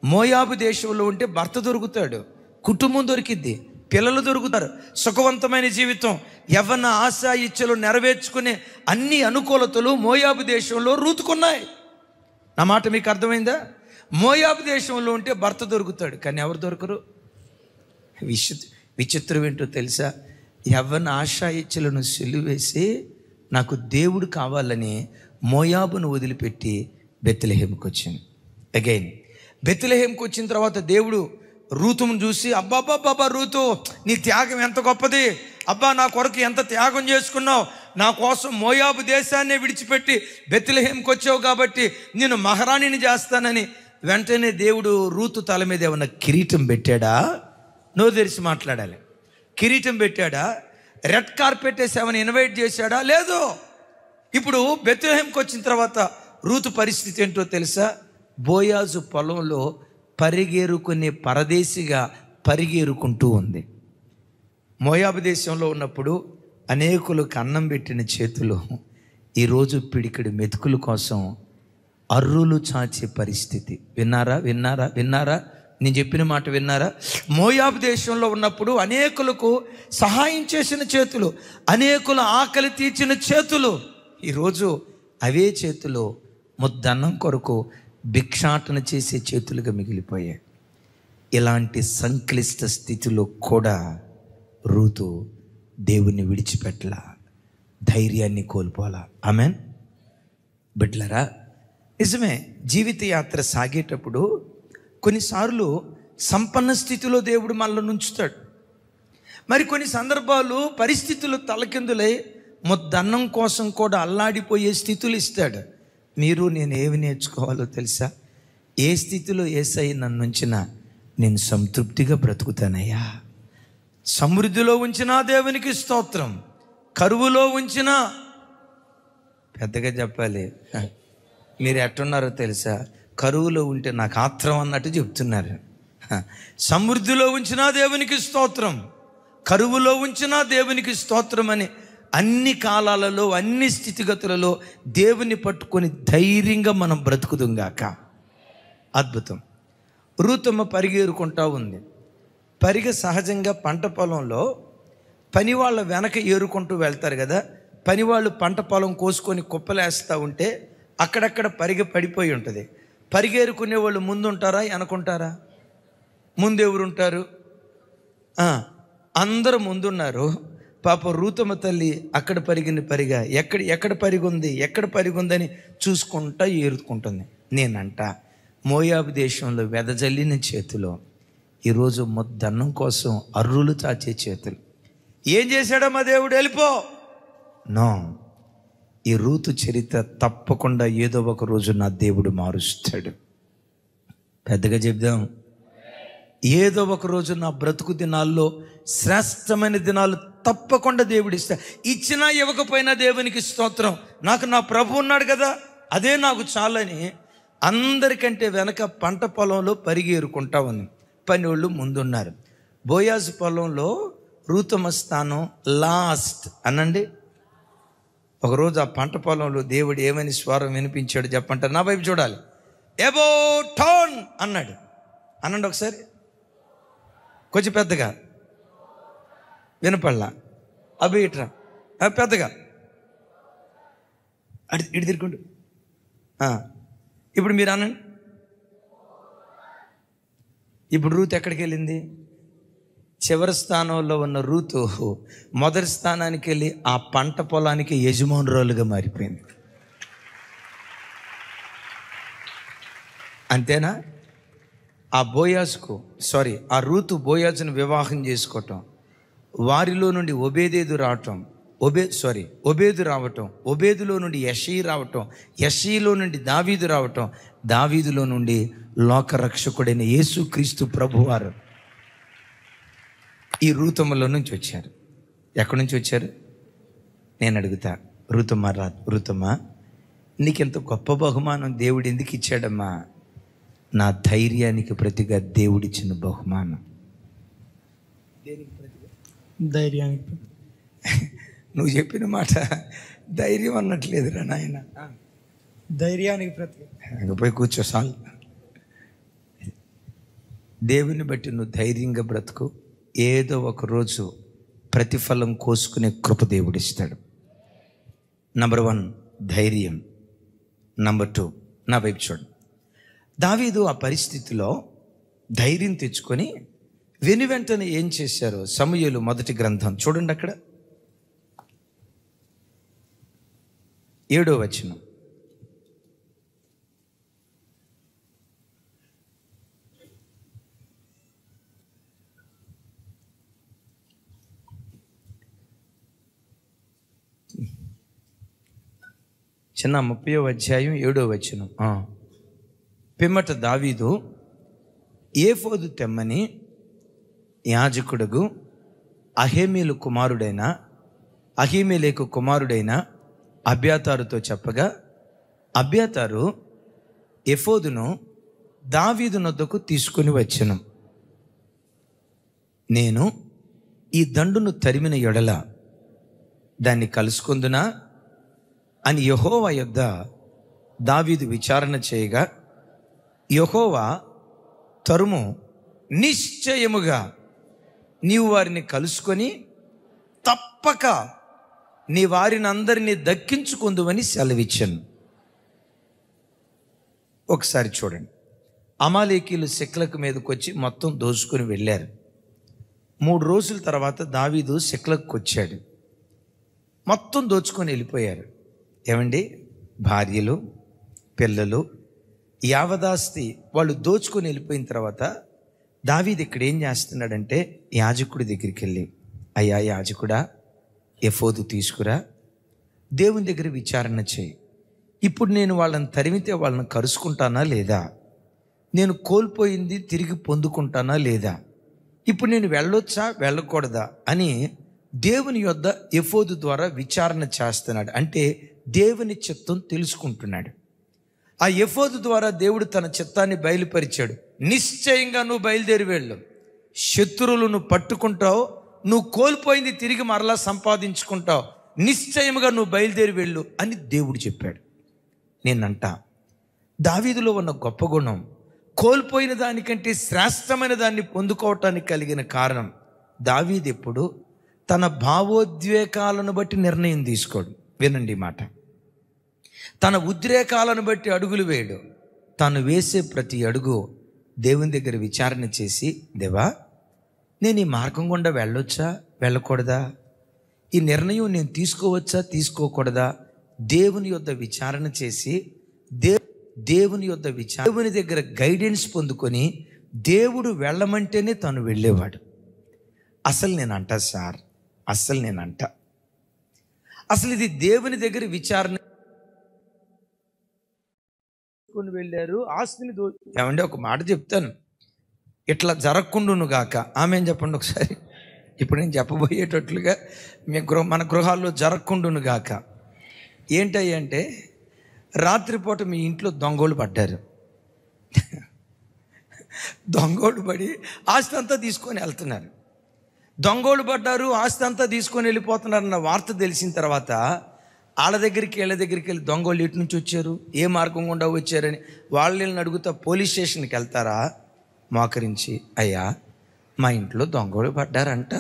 మోయాబు దేశంలో ఉంటే భర్త దొరుకుతాడు, కుటుంబం దొరికిద్ది, పిల్లలు దొరుకుతారు, సుఖవంతమైన జీవితం, యవ్వన ఆశ ఇచ్చలు నెరవేర్చుకునే అన్ని అనుకూలతలు మోయాబు దేశంలో రూతుకున్నాయి. నా మాట మీకు అర్థమైందా? మోయాబు దేశంలో ఉంటే భర్త దొరుకుతాడు, కానీ ఎవరు దొరకరు. విచిత్రం ఏంటో తెలుసా? యవ్వన ఆశా ఇచ్చలను సిలువేసి నాకు దేవుడు కావాలని మోయాబును వదిలిపెట్టి బెత్లెహేముకి వచ్చింది. అగైన్ బెత్లెహేముకి వచ్చిన తర్వాత దేవుడు రూతును చూసి, అబ్బాబ్బాబ్బా రూతు, నీ త్యాగం ఎంత గొప్పది, అబ్బా నా కొరకు ఎంత త్యాగం చేసుకున్నావు, నా కోసం మోయాబు దేశాన్నే విడిచిపెట్టి బెత్లెహేముకి వచ్చావు కాబట్టి నేను మహారాణిని చేస్తానని వెంటనే దేవుడు రూతు తల మీద ఏమన్నా కిరీటం పెట్టాడా? నోరు తెరిచి మాట్లాడాలి. కిరీటం పెట్టాడా? రెడ్ కార్పెట్ వేసి ఏమైనా ఇన్వైట్ చేశాడా? లేదు. ఇప్పుడు బెత్లెహేముకి వచ్చిన తర్వాత రూతు పరిస్థితి ఏంటో తెలుసా? బోయాజు పొలంలో పరిగేరుకునే పరదేశిగా పరిగేరుకుంటూ ఉంది. మోయాబు దేశంలో ఉన్నప్పుడు అనేకులకు అన్నం పెట్టిన చేతులు ఈరోజు పిడికిడి మెతుకుల కోసం అర్రులు చాచే పరిస్థితి. విన్నారా విన్నారా విన్నారా? నేను చెప్పిన మాట విన్నారా? మోయాబు దేశంలో ఉన్నప్పుడు అనేకులకు సహాయం చేసిన చేతులు, అనేకుల ఆకలి తీర్చిన చేతులు, ఈరోజు అవే చేతులు ముద్దన్నం కొరకు భిక్షాటన చేసే చేతులుగా మిగిలిపోయాయి. ఇలాంటి సంక్లిష్ట స్థితిలో కూడా రూతు దేవుణ్ణి విడిచిపెట్టలా, ధైర్యాన్ని కోల్పోలా. ఆమెన్. బిడ్డలారా, నిజమే, జీవిత యాత్ర సాగేటప్పుడు కొన్నిసార్లు సంపన్న స్థితిలో దేవుడు మనల్ని ఉంచుతాడు. మరి కొన్ని సందర్భాలు పరిస్థితులు తలకిందులై ముద్దన్నం కోసం కూడా అల్లాడిపోయే స్థితులు ఇస్తాడు. మీరు నేను ఏమి నేర్చుకోవాలో తెలుసా? ఏ స్థితిలో యేసయ్య నన్ను ఉంచినా నేను సంతృప్తిగా బ్రతుకుతానయ్యా. సమృద్ధిలో ఉంచినా దేవునికి స్తోత్రం, కరువులో ఉంచినా, పెద్దగా చెప్పాలి, మీరు ఎట్టున్నారో తెలుసా? కరువులో ఉంటే నాకు ఆత్రం అన్నట్టు చెప్తున్నారు. సమృద్ధిలో ఉంచినా దేవునికి స్తోత్రం, కరువులో ఉంచినా దేవునికి స్తోత్రం అని అన్ని కాలాలలో అన్ని స్థితిగతులలో దేవుని పట్టుకొని ధైర్యంగా మనం బ్రతుకుదుంగాక. అద్భుతం. రూతమ్మ పరిగేరుకుంటా ఉంది. పరిగె సహజంగా పంట పొలంలో పని వాళ్ళ వెనక ఏరుకుంటూ వెళ్తారు కదా. పని వాళ్ళు పంట పొలం కోసుకొని కుప్పలేస్తూ ఉంటే అక్కడక్కడ పరిగె పడిపోయి ఉంటుంది. పరిగేరుకునే వాళ్ళు ముందుంటారా వెనకుంటారా? ముందెవరుంటారు? అందరూ ముందున్నారు. పాప రూతమ్మ తల్లి అక్కడ పరిగిన పరిగా ఎక్కడ పరిగుందని చూసుకుంటా ఏరుకుంటుంది. నేనంట మోయాబు దేశంలో వెదజల్లిన చేతిలో ఈరోజు ముద్దన్నం కోసం అర్రులు చాచే చేతులు. ఏం చేశాడమ్మా దేవుడు? వెళ్ళిపో. నో, ఈ రూతు చరిత్ర తప్పకుండా ఏదో ఒక రోజు నా దేవుడు మారుస్తాడు. పెద్దగా చెప్దాం. ఏదో ఒక రోజు నా బ్రతుకు దినాల్లో శ్రేష్టమైన దినాలు తప్పకుండా దేవుడు ఇస్తా. ఇచ్చినా ఇవ్వకపోయినా దేవునికి స్తోత్రం. నాకు నా ప్రభు ఉన్నాడు కదా, అదే నాకు చాలని అందరికంటే వెనక పంట పొలంలో పరిగేరుకుంటా ఉంది. పని వాళ్ళు ముందున్నారు. బోయాజు పొలంలో రూతమ్మ స్థానం లాస్ట్ అనండి. ఒకరోజు ఆ పంట పొలంలో దేవుడు ఏమని స్వరం వినిపించాడు చెప్పంటారు? నా వైపు చూడాలి. ఎబో టౌన్ అన్నాడు. అనండి ఒకసారి, కొంచెం పెద్దగా వినపడలా. అవి ఇట్రా పెద్దగా ఇటు తిరుగుండు. ఇప్పుడు మీరు అనండి. ఇప్పుడు రూతు ఎక్కడికి వెళ్ళింది? చివరి స్థానంలో ఉన్న రూతు మొదటి స్థానానికి వెళ్ళి ఆ పంట పొలానికి యజమానురాలుగా మారిపోయింది. అంతేనా? ఆ రూతు బోయాజును వివాహం చేసుకోవటం, వారిలో నుండి ఒబేదు రావటం, ఒబేదులో నుండి యెషయి రావటం, యెషయిలో నుండి దావీదు రావటం, దావీదులో నుండి లోకరక్షకుడైన యేసుక్రీస్తు ప్రభువారు ఈ రూతమ్మలో నుంచి వచ్చారు. ఎక్కడి నుంచి వచ్చారు? నేను అడుగుతా. రూతమ్మ నీకెంత గొప్ప బహుమానం దేవుడు ఎందుకు ఇచ్చాడమ్మా? నా ధైర్యానికి ప్రతిగా దేవుడిచ్చిన బహుమానం. ధైర్యానికి నువ్వు చెప్పిన మాట ధైర్యం అన్నట్లేదురా నాయన. ధైర్యానికి ప్రతి పోయి కూర్చో చాలు. దేవుని బట్టి నువ్వు ధైర్యంగా బ్రతుకు. ఏదో ఒక రోజు ప్రతిఫలం కోసుకునే కృప దేవుడిస్తాడు. నంబర్ 1 ధైర్యం. నంబర్ 2, నా వైపు చూడండి. దావీదు ఆ పరిస్థితిలో ధైర్యం తెచ్చుకొని వెనువెంటనే ఏం చేశారు? సమూయేలు మొదటి గ్రంథం చూడండి, అక్కడ 7వ వచనం. చిన్న 30వ అధ్యాయం 7వ వచనం. పిమ్మట దావీదు ఏఫోదు తెమ్మని యాజకుడుగు అహీమెలెకు కుమారుడైన అబ్యాతారుతో చెప్పగా, అబ్యాతారు ఎఫోదును దావీదు నొద్దకు తీసుకొని వచ్చెను. నేను ఈ దండును తరిమిన ఎడల దాన్ని కలుసుకొందునా అని యెహోవా యొద్ద దావీదు విచారణ చేయగా, యెహోవా తరుము, నిశ్చయముగా నీవు వారిని కలుసుకొని తప్పక నీ వారిని అందరినీ దక్కించుకుందువని సెలవిచ్చాను. ఒకసారి చూడండి. అమాలేకీలు సిక్లగు మీదకి వచ్చి మొత్తం దోచుకొని వెళ్ళారు. 3 రోజుల తర్వాత దావీదు సిక్లగుకు వచ్చాడు. మొత్తం దోచుకొని వెళ్ళిపోయారు. ఏమండి, భార్యలు, పిల్లలు, యావదాస్తి వాళ్ళు దోచుకొని వెళ్ళిపోయిన తర్వాత దావీదు ఇక్కడ ఏం చేస్తున్నాడంటే, యాజకుడి దగ్గరికి వెళ్ళి, అయ్యా యాజకుడా, ఎఫోదు తీసుకురా, దేవుని దగ్గర విచారణ చేయి. ఇప్పుడు నేను వాళ్ళని తరిమితే వాళ్ళని కరుచుకుంటానా లేదా? నేను కోల్పోయింది తిరిగి పొందుకుంటానా లేదా? ఇప్పుడు నేను వెళ్ళొచ్చా వెళ్ళకూడదా అని దేవుని యొద్ద ఎఫోదు ద్వారా విచారణ చేస్తున్నాడు. అంటే దేవుని చిత్తం తెలుసుకుంటున్నాడు. ఆ ఎఫోదు ద్వారా దేవుడు తన చిత్తాన్ని బయలుపరిచాడు. నిశ్చయంగా నువ్వు బయలుదేరి వెళ్ళు, శత్రువులను పట్టుకుంటావు, నువ్వు కోల్పోయింది తిరిగి మరలా సంపాదించుకుంటావు, నిశ్చయముగా నువ్వు బయలుదేరి వెళ్ళు అని దేవుడు చెప్పాడు. నేనంట దావీదులో ఉన్న గొప్ప గుణం, కోల్పోయిన దానికంటే శ్రేష్టమైన దాన్ని పొందుకోవటానికి కలిగిన కారణం, దావీదు ఎప్పుడు తన భావోద్వేగాలను బట్టి నిర్ణయం తీసుకోడు. వినండి మాట. తన ఉద్రేకాలను బట్టి అడుగులు వేయడు. తాను వేసే ప్రతి అడుగు దేవుని దగ్గర విచారణ చేసి, దేవా, నేను ఈ మార్గం గుండా వెళ్ళొచ్చా వెళ్ళకూడదా? ఈ నిర్ణయం నేను తీసుకోవచ్చా తీసుకోకూడదా? దేవుని యొద్ద విచారణ చేసి దేవుని దగ్గర గైడెన్స్ పొందుకొని దేవుడు వెళ్ళమంటేనే తను వెళ్ళేవాడు. అసలు ఇది దేవుని దగ్గర విచారణ వెళ్ళారు. ఆస్తిని ఏమంటే ఒక మాట చెప్తాను, ఇట్లా జరగకుండును గాక. ఆమెను చెప్పండి ఒకసారి. ఇప్పుడు నేను చెప్పబోయేటట్లుగా మన గృహాల్లో జరగకుండును గాక. ఏంటంటే, రాత్రిపూట మీ ఇంట్లో దొంగోళ్ళు పడ్డారు. దొంగోళ్ళు పడి ఆస్తి అంతా తీసుకొని వెళ్తున్నారు. దొంగోళ్ళు పడ్డారు, ఆస్తి అంతా తీసుకొని వెళ్ళిపోతున్నారన్న వార్త తెలిసిన తర్వాత వీళ్ళ దగ్గరికి వెళ్ళి దొంగోళ్ళు ఎటు నుంచి వచ్చారు, ఏ మార్గం గుండా వచ్చారని వాళ్ళని అడుగుతా పోలీస్ స్టేషన్కి వెళ్తారా? మోకరించి, అయ్యా మా ఇంట్లో దొంగోళ్ళు పడ్డారంట,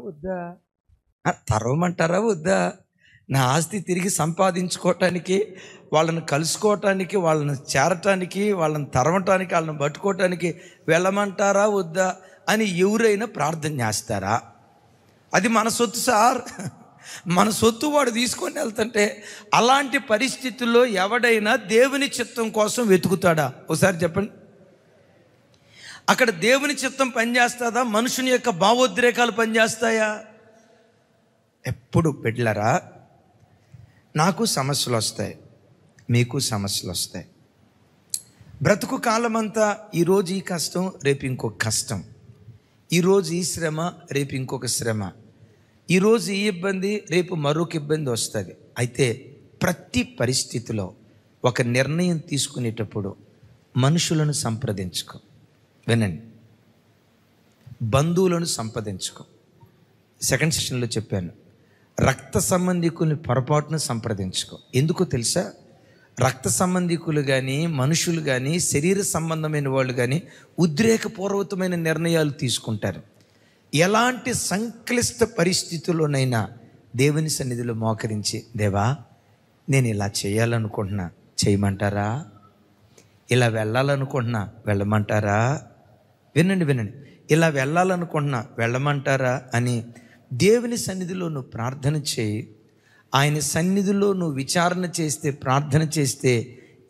వద్దా తరవమంటారా వద్దా? నా ఆస్తి తిరిగి సంపాదించుకోవటానికి, వాళ్ళని కలుసుకోవటానికి, వాళ్ళని చేరటానికి, వాళ్ళని తరవటానికి, వాళ్ళని పట్టుకోవటానికి వెళ్ళమంటారా వద్దా అని ఎవరైనా ప్రార్థన చేస్తారా? అది మన సొత్తు సార్, మన సొత్తు వాడు తీసుకొని వెళ్తుంటే అలాంటి పరిస్థితుల్లో ఎవడైనా దేవుని చిత్తం కోసం వెతుకుతాడా? ఒకసారి చెప్పండి. అక్కడ దేవుని చిత్తం పనిచేస్తుందా? మనుషుని యొక్క భావోద్రేకాలు పనిచేస్తాయా? ఎప్పుడు బిడ్డలారా, నాకు సమస్యలు వస్తాయి, మీకు సమస్యలు వస్తాయి. బ్రతుకు కాలమంతా ఈరోజు ఈ కష్టం, రేపు ఇంకొక కష్టం, ఈరోజు ఈ శ్రమ, రేపు ఇంకొక శ్రమ, ఈరోజు ఈ ఇబ్బంది, రేపు మరొక ఇబ్బంది వస్తుంది. అయితే ప్రతి పరిస్థితిలో ఒక నిర్ణయం తీసుకునేటప్పుడు మనుషులను సంప్రదించుకో. వినండి, బంధువులను సంప్రదించుకో. సెకండ్ సెషన్లో చెప్పాను, రక్త సంబంధికుల్ని పొరపాటును సంప్రదించుకో. ఎందుకో తెలుసా? రక్త సంబంధికులు కానీ, మనుషులు కానీ, శరీర సంబంధమైన వాళ్ళు కానీ ఉద్రేకపూర్వకమైన నిర్ణయాలు తీసుకుంటారు. ఎలాంటి సంక్లిష్ట పరిస్థితుల్లోనైనా దేవుని సన్నిధిలో మోకరించి, దేవా నేను ఇలా చేయాలనుకుంటున్నా, చేయమంటారా? ఇలా వెళ్ళాలనుకుంటున్నా, వెళ్ళమంటారా? వినండి, ఇలా వెళ్ళాలనుకుంటున్నా, వెళ్ళమంటారా అని దేవుని సన్నిధిలో నువ్వు ప్రార్థన చేయి. ఆయన సన్నిధిలో నువ్వు విచారణ చేస్తే, ప్రార్థన చేస్తే,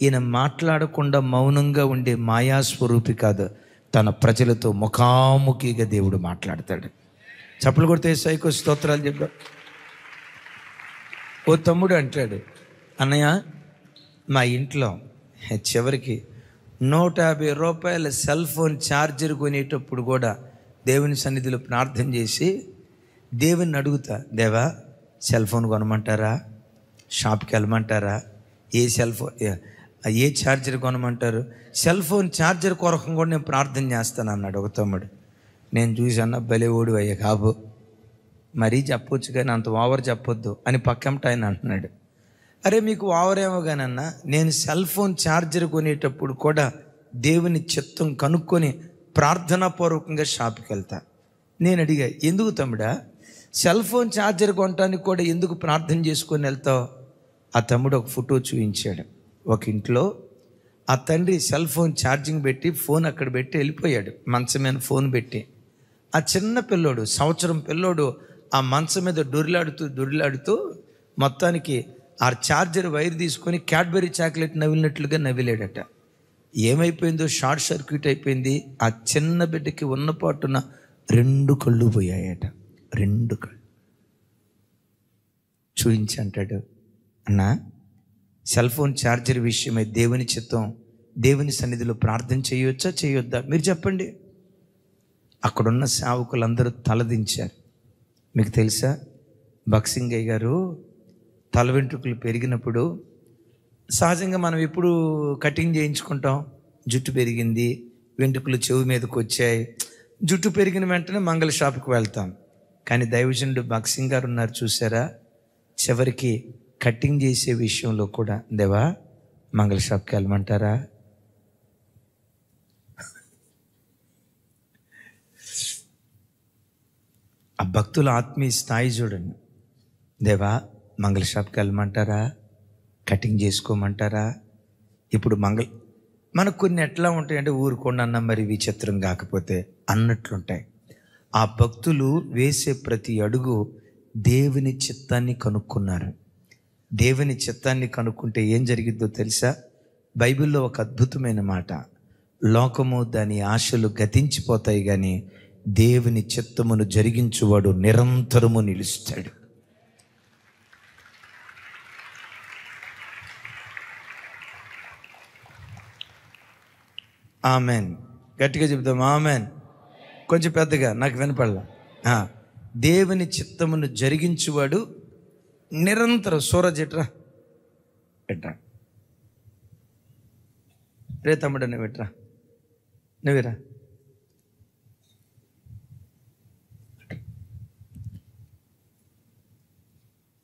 ఈయన మాట్లాడకుండా మౌనంగా ఉండే మాయాస్వరూపి కాదు, తన ప్రజలతో ముఖాముఖిగా దేవుడు మాట్లాడతాడు. చప్పలు కొడితే యేసయ్యకు స్తోత్రాలు చెప్పా. ఓ తమ్ముడు అంటాడు, అన్నయ్య మా ఇంట్లో చివరికి 150 రూపాయల సెల్ ఫోన్ ఛార్జర్ కొనేటప్పుడు కూడా దేవుని సన్నిధిలో ప్రార్థన చేసి దేవుని అడుగుతా, దేవా సెల్ ఫోన్ కొనమంటారా? షాప్కి వెళ్ళమంటారా? ఏ ఛార్జర్ కొనమంటారు? సెల్ ఫోన్ ఛార్జర్ కొరకు కూడా నేను ప్రార్థన చేస్తాను అన్నాడు ఒక తమ్ముడు. నేను చూసన్నా భలే ఓడి అయ్యా కాబు, మరీ చెప్పొచ్చు కానీ అంత ఓవర్ చెప్పొద్దు అని పక్కంట ఆయన అంటున్నాడు. అరే మీకు ఓవర్ ఏమో కానన్నా, నేను సెల్ ఫోన్ ఛార్జర్ కొనేటప్పుడు కూడా దేవుని చిత్తం కనుక్కొని ప్రార్థనాపూర్వకంగా షాప్కి వెళ్తా. నేను అడిగా, ఎందుకు తమ్ముడా సెల్ ఫోన్ ఛార్జర్ కొనడానికి కూడా ఎందుకు ప్రార్థన చేసుకొని వెళ్తావు? ఆ తమ్ముడు ఒక ఫోటో చూపించాడు. ఒక ఇంట్లో ఆ తండ్రి సెల్ ఫోన్ ఛార్జింగ్ పెట్టి ఫోన్ అక్కడ పెట్టి వెళ్ళిపోయాడు, మంచం మీద ఫోన్ పెట్టి. ఆ చిన్న పిల్లోడు, సంవత్సరం పిల్లోడు ఆ మంచం మీద దొరిలాడుతూ మొత్తానికి ఆ ఛార్జర్ వైర్ తీసుకొని క్యాడ్బరీ చాక్లెట్ నవ్వినట్లుగా నవ్విలేడట. ఏమైపోయిందో, షార్ట్ సర్క్యూట్ అయిపోయింది. ఆ చిన్న బిడ్డకి ఉన్న పాటున 2 కళ్ళు పోయాయట. 2 కళ్ళు చూయించి అంటాడు, అన్నా సెల్ ఫోన్ ఛార్జర్ విషయమై దేవుని చిత్తం, దేవుని సన్నిధిలో ప్రార్థన చేయొచ్చా చేయొద్దా మీరు చెప్పండి. అక్కడున్న సేవకులందరూ తలదించారు. మీకు తెలుసా, బక్సింగయ్య గారు తల వెంట్రుకలు పెరిగినప్పుడు సహజంగా మనం ఎప్పుడు కటింగ్ చేయించుకుంటాం, జుట్టు పెరిగింది, వెంట్రుకలు చెవి మీదకి వచ్చాయి, జుట్టు పెరిగిన వెంటనే మంగళ షాప్కి వెళ్తాం. కానీ దైవజనుడు బక్సింగ్ గారు ఉన్నారు చూసారా, చివరికి కటింగ్ చేసే విషయంలో కూడా, దేవా మంగళ షాప్కి వెళ్ళమంటారా? ఆ భక్తుల ఆత్మీయ స్థాయి చూడండి. దేవా మంగళ షాప్కి వెళ్ళమంటారా? కటింగ్ చేసుకోమంటారా? ఇప్పుడు మనకు కొన్ని ఎట్లా ఉంటాయంటే, ఊరుకోండి మరి విచిత్రం కాకపోతే అన్నట్లుంటాయి. ఆ భక్తులు వేసే ప్రతి అడుగు దేవుని చిత్తాన్ని కనుక్కున్నారు. దేవుని చిత్తాన్ని కనుక్కుంటే ఏం జరిగిద్దో తెలుసా? బైబిల్లో ఒక అద్భుతమైన మాట, లోకము దాని ఆశలు గతించిపోతాయి కానీ దేవుని చిత్తమును జరిగించువాడు నిరంతరము నిలుస్తాడు. ఆమెన్. గట్టిగా చెప్తాం ఆమెన్. కొంచెం పెద్దగా, నాకు వినపడలా. దేవుని చిత్తమును జరిగించువాడు నిరంతరం. సూరజ్ ఎట్రా రే తమ్ముడు, నువ్వురా.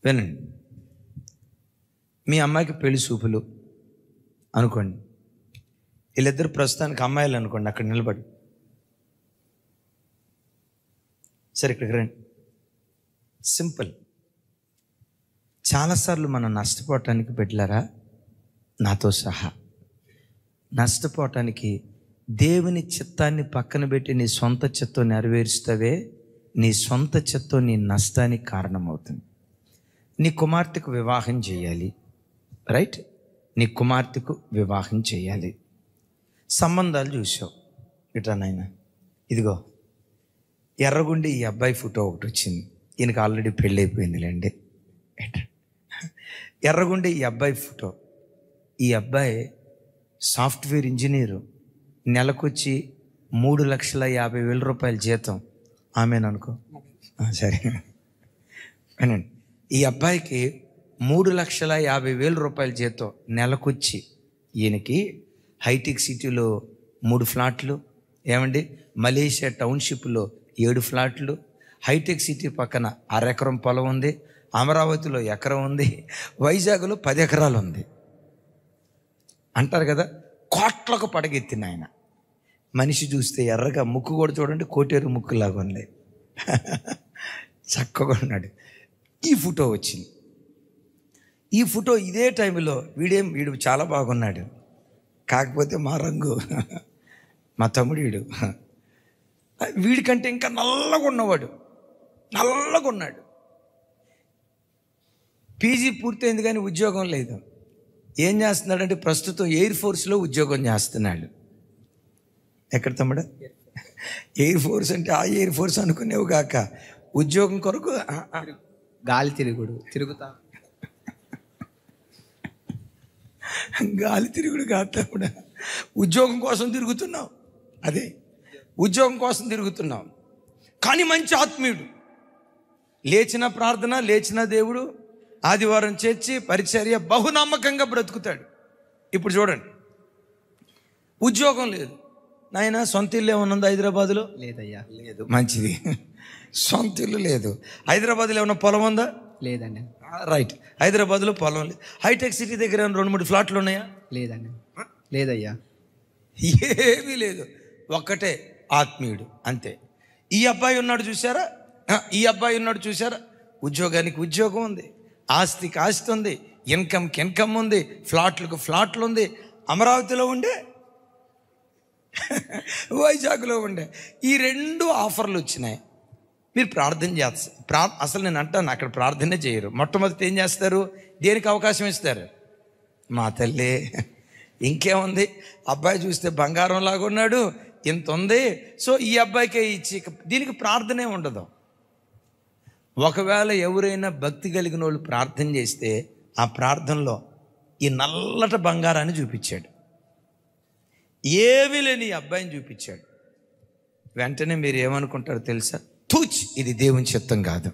వినండి, మీ అమ్మాయికి పెళ్లి చూపులు అనుకోండి, వీళ్ళిద్దరు ప్రస్తుతానికి అమ్మాయిలు అనుకోండి, అక్కడ నిలబడి. సరే ఇక్కడికి రండి. సింపుల్. చాలాసార్లు మనం నష్టపోవటానికి పెట్టారా, నాతో సహా నష్టపోవటానికి దేవుని చిత్తాన్ని పక్కన పెట్టి నీ సొంత చిత్తం నెరవేరుస్తావే, నీ సొంత చిత్తం నీ నష్టానికి కారణమవుతుంది. నీ కుమార్తెకు వివాహం చేయాలి, రైట్? నీ కుమార్తెకు వివాహం చేయాలి, సంబంధాలు చూసావు. ఇట్లా నాయన, ఇదిగో ఎర్రగుండి ఈ అబ్బాయి ఫోటో ఒకటి వచ్చింది, ఈయనకి ఆల్రెడీ పెళ్ళి అయిపోయిందిలేండి. ఎర్రగుండి ఈ అబ్బాయి ఫోటో, ఈ అబ్బాయి సాఫ్ట్వేర్ ఇంజనీరు, నెలకొచ్చి 3,50,000 రూపాయల జీతం. ఆమెననుకో, సరే వినండి. ఈ అబ్బాయికి 3,50,000 రూపాయల జీతం నెలకొచ్చి, ఈయనకి హైటెక్ సిటీలో 3 ఫ్లాట్లు, ఏమండి మలేషియా టౌన్షిప్లో 7 ఫ్లాట్లు, హైటెక్ సిటీ పక్కన 1/2 ఎకరం పొలం ఉంది, అమరావతిలో 1 ఎకరం ఉంది, వైజాగ్లో 10 ఎకరాలు ఉంది. అంటారు కదా, కోట్లకు పడగెత్తిన ఆయన. మనిషి చూస్తే ఎర్రగా, ముక్కు కూడా చూడండి కోటేరు ముక్కులాగా ఉంది, చక్కగా ఉన్నాడు. ఈ ఫోటో వచ్చింది. ఈ ఫోటో ఇదే టైంలో వీడు చాలా బాగున్నాడు, కాకపోతే మా రంగు, మా తమ్ముడు వీడికంటే ఇంకా నల్లగా ఉన్నాడు. పీజీ పూర్తయింది కానీ ఉద్యోగం లేదు. ఏం చేస్తున్నాడంటే ప్రస్తుతం ఎయిర్ ఫోర్స్లో ఉద్యోగం చేస్తున్నాడు. ఎక్కడ తమ్ముడు? ఎయిర్ ఫోర్స్ అంటే ఆ ఎయిర్ ఫోర్స్ అనుకునేవు కాక ఉద్యోగం కొరకు గాలి తిరుగుతా గాలి తిరుగుడు కాదు తమ్ముడు, ఉద్యోగం కోసం తిరుగుతున్నావు. అదే ఉద్యోగం కోసం తిరుగుతున్నావు. కానీ మంచి ఆత్మీయుడు, లేచిన ప్రార్థన, లేచిన దేవుడు, ఆదివారం చేర్చి పరిచర్య, బహునమ్మకంగా బ్రతుకుతాడు. ఇప్పుడు చూడండి, ఉద్యోగం లేదు నాయన. సొంత ఇల్లు ఏమన్నా హైదరాబాద్లో? లేదయ్యా. లేదు, మంచిది. సొంత ఇల్లు లేదు. హైదరాబాద్లో ఏమన్నా పొలం ఉందా? లేదండి. రైట్, హైదరాబాద్లో పొలం లేదు. హైటెక్ సిటీ దగ్గర 2-3 ఫ్లాట్లు ఉన్నాయా? లేదండి. లేదయ్యా. ఏమీ లేదు, ఒక్కటే ఆత్మీయుడు, అంతే. ఈ అబ్బాయి ఉన్నాడు చూసారా, ఉద్యోగానికి ఉద్యోగం ఉంది, ఆస్తికి ఆస్తి ఉంది, ఇన్కమ్కి ఇన్కమ్ ఉంది, ఫ్లాట్లకు ఫ్లాట్లు ఉంది. అమరావతిలో ఉండే, వైజాగ్లో ఉండే, ఈ 2 ఆఫర్లు వచ్చినాయి. మీరు ప్రార్థన చేస్తారు. అసలు నేను అంటాను, అక్కడ ప్రార్థనే చేయరు. మొట్టమొదటి ఏం చేస్తారు? దేనికి అవకాశం ఇస్తారు? మా తల్లి ఇంకేముంది, అబ్బాయి చూస్తే బంగారం లాగా ఉన్నాడు, ఇంత ఉంది, సో ఈ అబ్బాయికే ఇచ్చి, దీనికి ప్రార్థనే ఉండదు. ఒకవేళ ఎవరైనా భక్తి కలిగిన వాళ్ళు ప్రార్థన చేస్తే ఆ ప్రార్థనలో ఈ నల్లట బంగారాన్ని చూపించాడు, ఏమీ లేని ఈ అబ్బాయిని చూపించాడు. వెంటనే మీరు ఏమనుకుంటారో తెలుసా? తూచ్, ఇది దేవుని చిత్తం కాదు.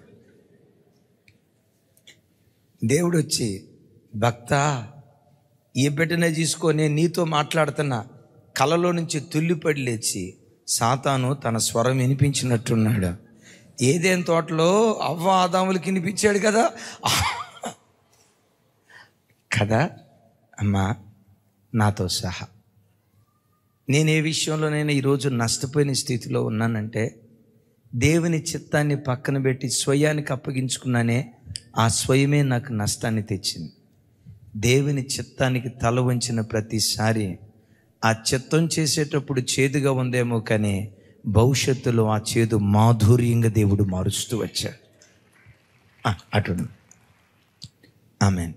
దేవుడు వచ్చి, భక్త, ఈ బిడ్డనే తీసుకొని నీతో మాట్లాడుతున్నా, కలలో నుంచి తుల్లిపడి లేచి సాతాను తన స్వరం వినిపించినట్టున్నాడు. ఏదేం తోటలో అవ్వ ఆదాములకి వినిపించాడు కదా అమ్మా, నాతో సహా. నేను ఏ విషయంలోనైనా ఈరోజు నష్టపోయిన స్థితిలో ఉన్నానంటే, దేవుని చిత్తాన్ని పక్కన పెట్టి స్వయానికి అప్పగించుకున్నానే, ఆ స్వయమే నాకు నష్టాన్ని తెచ్చింది. దేవుని చిత్తానికి తల వంచిన ప్రతిసారి ఆ చిత్తం చేసేటప్పుడు చేదుగా ఉందేమో, కానీ భవిష్యత్తులో ఆ చేదు మాధుర్యంగా దేవుడు మారుస్తూ వచ్చాడు. అటు ఆమేన్.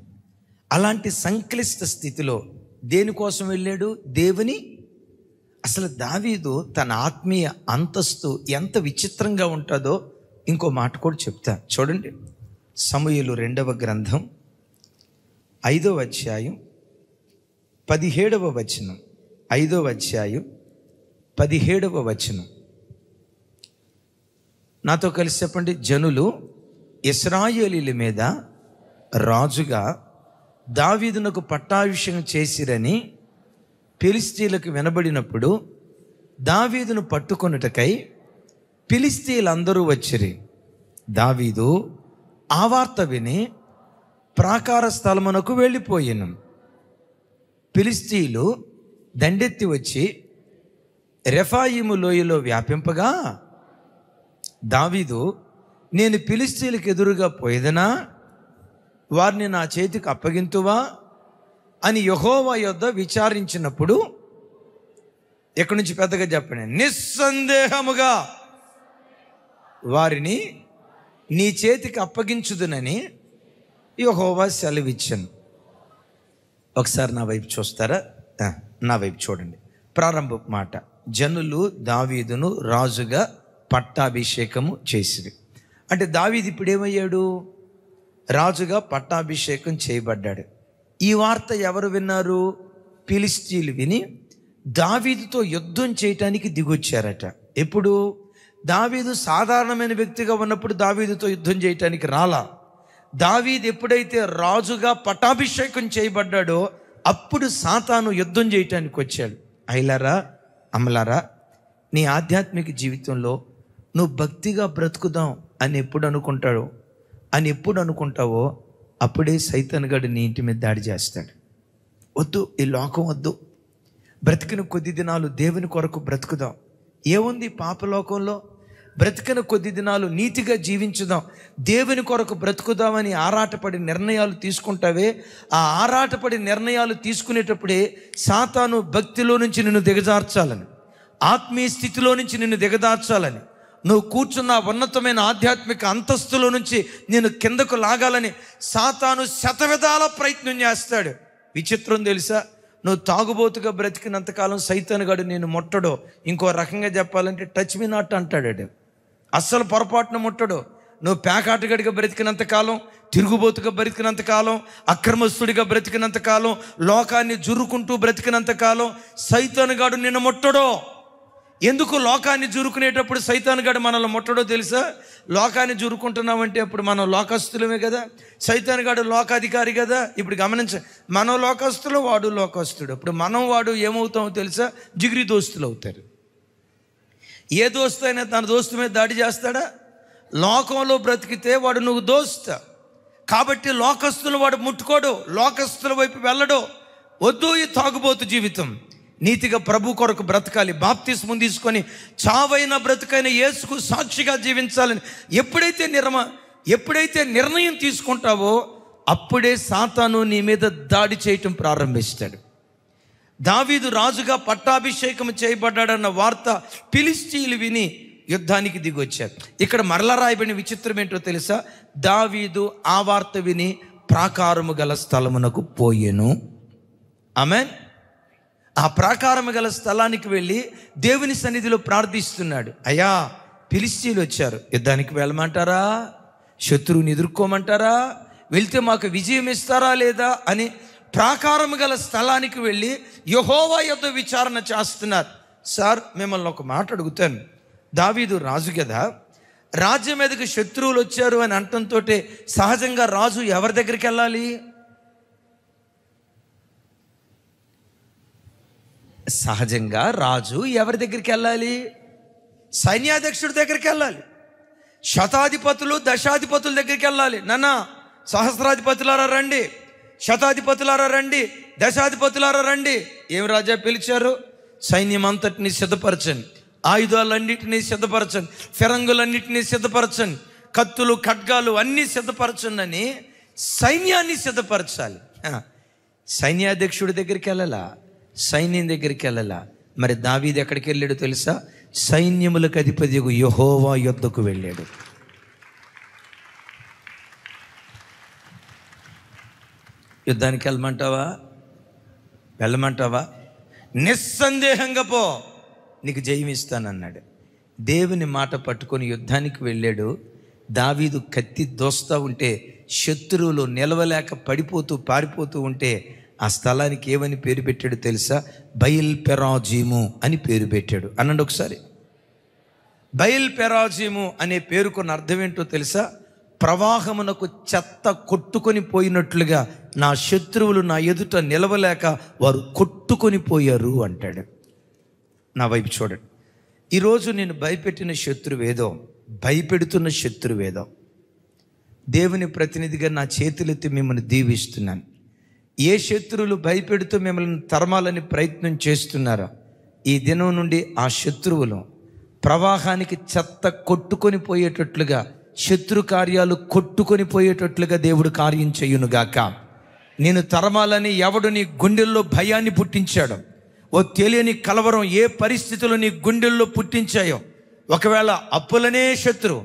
అలాంటి సంక్లిష్ట స్థితిలో దేనికోసం వెళ్ళాడు? దేవుని. అసలు దావీదు తన ఆత్మీయ అంతస్తు ఎంత విచిత్రంగా ఉంటుందో ఇంకో మాట కూడా చెప్తా చూడండి. సమూయేలు 2వ గ్రంథం 5వ అధ్యాయం 17వ వచనం. 5వ అధ్యాయం 17వ వచనం. నాతో కలిసి చెప్పండి. జనులు ఇశ్రాయేలీల మీద రాజుగా దావీదునకు పట్టాభిషేకం చేసిరని ఫిలిష్తీయులకు వినబడినప్పుడు దావీదును పట్టుకొనుటకై ఫిలిష్తీయులందరూ వచ్చిరి. దావీదు ఆ వార్త విని ప్రాకార స్థలమునకు వెళ్ళిపోయాను. ఫిలిష్తీయులు దండెత్తి వచ్చి రెఫాయిము లోయలో వ్యాపింపగా దావీదు, నేను ఫిలిష్తీయులకు ఎదురుగా పోయేదనా, వారిని నా చేతికి అప్పగింతువా అని యెహోవా యొద్ద విచారించినప్పుడు, ఎక్కడి నుంచి పెద్దగా చెప్పండి, నిస్సందేహముగా వారిని నీ చేతికి అప్పగించుదునని యెహోవా సెలవిచ్చాను. ఒకసారి నా వైపు చూస్తారా? నా వైపు చూడండి. ప్రారంభ మాట, జనులు దావీదును రాజుగా పట్టాభిషేకము చేసిరి. అంటే దావీదు ఇప్పుడు ఏమయ్యాడు? రాజుగా పట్టాభిషేకం చేయబడ్డాడు. ఈ వార్త ఎవరు విన్నారు? ఫిలిష్తీయులు విని దావీదుతో యుద్ధం చేయటానికి దిగొచ్చారట. ఎప్పుడు? దావీదు సాధారణమైన వ్యక్తిగా ఉన్నప్పుడు దావీదుతో యుద్ధం చేయటానికి రాలా. దావీదు ఎప్పుడైతే రాజుగా పట్టాభిషేకం చేయబడ్డాడో అప్పుడు సాతాను యుద్ధం చేయటానికి వచ్చాడు. అయ్యలారా, అమ్మలారా, నీ ఆధ్యాత్మిక జీవితంలో నువ్వు భక్తిగా బ్రతుకుదాం అని ఎప్పుడు అనుకుంటావో అప్పుడే సైతాన్ గడు నీ ఇంటి మీద దాడి చేస్తాడు. వద్దు, ఈ లోకం వద్దు, బ్రతికిన కొద్ది దినాలు దేవుని కొరకు బ్రతుకుదాం. ఏముంది పాపలోకంలో? బ్రతికిన కొద్ది దినాలు నీతిగా జీవించుదాం, దేవుని కొరకు బ్రతుకుదామని ఆరాటపడి నిర్ణయాలు తీసుకుంటావే, ఆ ఆరాటపడి నిర్ణయాలు తీసుకునేటప్పుడే సాతాను భక్తిలో నుంచి నిన్ను దిగజార్చాలని, ఆత్మీయ స్థితిలో నుంచి నిన్ను దిగజార్చాలని, నువ్వు కూర్చున్న ఉన్నతమైన ఆధ్యాత్మిక అంతస్తులో నుంచి నేను కిందకు లాగాలని సాతాను శతవిధాల ప్రయత్నం చేస్తాడు. విచిత్రం తెలుసా? నువ్వు తాగుబోతుగా బ్రతికినంతకాలం సైతానుగాడు నేను ముట్టడో, ఇంకో రకంగా చెప్పాలంటే టచ్ మీ నాట్ అంటాడు. అస్సలు పొరపాటున ముట్టడు. నువ్వు పేకాటగాడిగా బ్రతికినంతకాలం, తిరుగుబోతుగా బ్రతికినంతకాలం, అక్రమస్తుడిగా బ్రతికినంతకాలం, లోకాన్ని జురుకుంటూ బ్రతికినంతకాలం సైతానుగాడు నిన్ను ముట్టడో. ఎందుకు లోకాన్ని జురుకునేటప్పుడు సైతానుగాడు మనల్ని ముట్టడో తెలుసా? లోకాన్ని జురుకుంటున్నామంటే అప్పుడు మనం లోకస్తులమే కదా, సైతానుగాడు లోకాధికారి కదా. ఇప్పుడు గమనించ, మనం లోకస్తులు, వాడు లోకస్తుడు. ఇప్పుడు మనం వాడు ఏమవుతామో తెలుసా? జిగిరి దోస్తులు అవుతారు. ఏ దోస్తు అయినా తన దోస్తు మీద దాడి చేస్తాడా? లోకంలో బ్రతికితే వాడు నువ్వు దోస్తా కాబట్టి లోకస్తులు వాడు ముట్టుకోడు, లోకస్తుల వైపు వెళ్ళడు. వద్దు ఈ తాగుబోతు జీవితం. నీతిగా ప్రభు కొరకు బ్రతకాలి, బాప్తిస్మం తీసుకొని చావైన బ్రతుకైన యేసుకు సాక్షిగా జీవించాలని ఎప్పుడైతే నిర్ణయం తీసుకుంటావో అప్పుడే సాతాను నీ మీద దాడి చేయటం ప్రారంభిస్తాడు. దావీదు రాజుగా పట్టాభిషేకం చేయబడ్డాడన్న వార్త ఫిలిష్తీయులు విని యుద్ధానికి దిగొచ్చారు. ఇక్కడ మరలా రాయబడిన విచిత్రం ఏంటో తెలుసా? దావీదు ఆ వార్త విని ప్రాకారము గల స్థలమునకు పోయెను. ఆమేన్. ఆ ప్రాకారము గల స్థలానికి వెళ్ళి దేవుని సన్నిధిలో ప్రార్థిస్తున్నాడు. అయ్యా, ఫిలిష్తీయులు వచ్చారు, యుద్ధానికి వెళ్ళమంటారా? శత్రువుని ఎదుర్కోమంటారా? వెళ్తే మాకు విజయం ఇస్తారా లేదా అని ప్రాకారము గల స్థలానికి వెళ్ళి యెహోవా యొద్ద విచారణ చేస్తున్నారు. సార్, మిమ్మల్ని ఒక మాట అడుగుతాను. దావీదు రాజు కదా, రాజ్యం మీదకి శత్రువులు వచ్చారు అని అంటంతో సహజంగా రాజు ఎవరి దగ్గరికి వెళ్ళాలి? సహజంగా రాజు ఎవరి దగ్గరికి వెళ్ళాలి? సైన్యాధ్యక్షుడి దగ్గరికి వెళ్ళాలి. శతాధిపతులు, దశాధిపతుల దగ్గరికి వెళ్ళాలి. నాన్న, సహస్రాధిపతులారా రండి, శతాధిపతులారా రండి, దశాధిపతులారా రండి. ఏం రాజా పిలిచారు? సైన్యం అంతటిని సిద్ధపరచండి, ఆయుధాలన్నింటినీ సిద్ధపరచండి, ఫిరంగులన్నింటినీ సిద్ధపరచండి, కత్తులు ఖడ్గాలు అన్నీ సిద్ధపరచండి అని సైన్యాన్ని సిద్ధపరచాలి. సైన్యాధ్యక్షుడి దగ్గరికి వెళ్ళాలా? సైన్యం దగ్గరికి వెళ్ళాలా? మరి దావీదు ఎక్కడికి వెళ్ళాడు తెలుసా? సైన్యములకు అధిపతి యెహోవా యొద్దకు వెళ్ళాడు. యుద్ధానికి వెళ్ళమంటావా? నిస్సందేహంగా పో, నీకు జయం ఇస్తానన్నాడు. దేవుని మాట పట్టుకొని యుద్ధానికి వెళ్ళాడు. దావీదు కత్తి దోస్తా ఉంటే శత్రువులు నిలవలేక పడిపోతూ పారిపోతూ ఉంటే ఆ స్థలానికి ఏమని పేరు పెట్టాడు తెలుసా? బయల్ పెరాజీము అని పేరు పెట్టాడు. అనండి ఒకసారి. బయల్ పెరాజీము అనే పేరుకున్న అర్థం ఏంటో తెలుసా? ప్రవాహమునకు చెత్త కొట్టుకొని పోయినట్లుగా నా శత్రువులు నా ఎదుట నిలవలేక వారు కొట్టుకొని పోయారు అంటాడు. నా వైపు చూడండి. ఈరోజు నేను భయపెట్టిన శత్రువేదో, భయపెడుతున్న శత్రువేదో, దేవుని ప్రతినిధిగా నా చేతులెత్తి మిమ్మల్ని దీవిస్తున్నాను. ఏ శత్రువులు భయపెడుతూ మిమ్మల్ని తరమాలని ప్రయత్నం చేస్తున్నారో ఈ దినం నుండి ఆ శత్రువులు ప్రవాహానికి చెత్త కొట్టుకొని పోయేటట్లుగా, శత్రు కార్యాలు కొట్టుకొని పోయేటట్లుగా దేవుడు కార్యం చేయునుగాక. నేను తరమాలని ఎవడు నీ గుండెల్లో భయాన్ని పుట్టించాడో, ఓ తెలియని కలవరం ఏ పరిస్థితులు నీ గుండెల్లో పుట్టించాయో, ఒకవేళ అప్పులనే శత్రువు,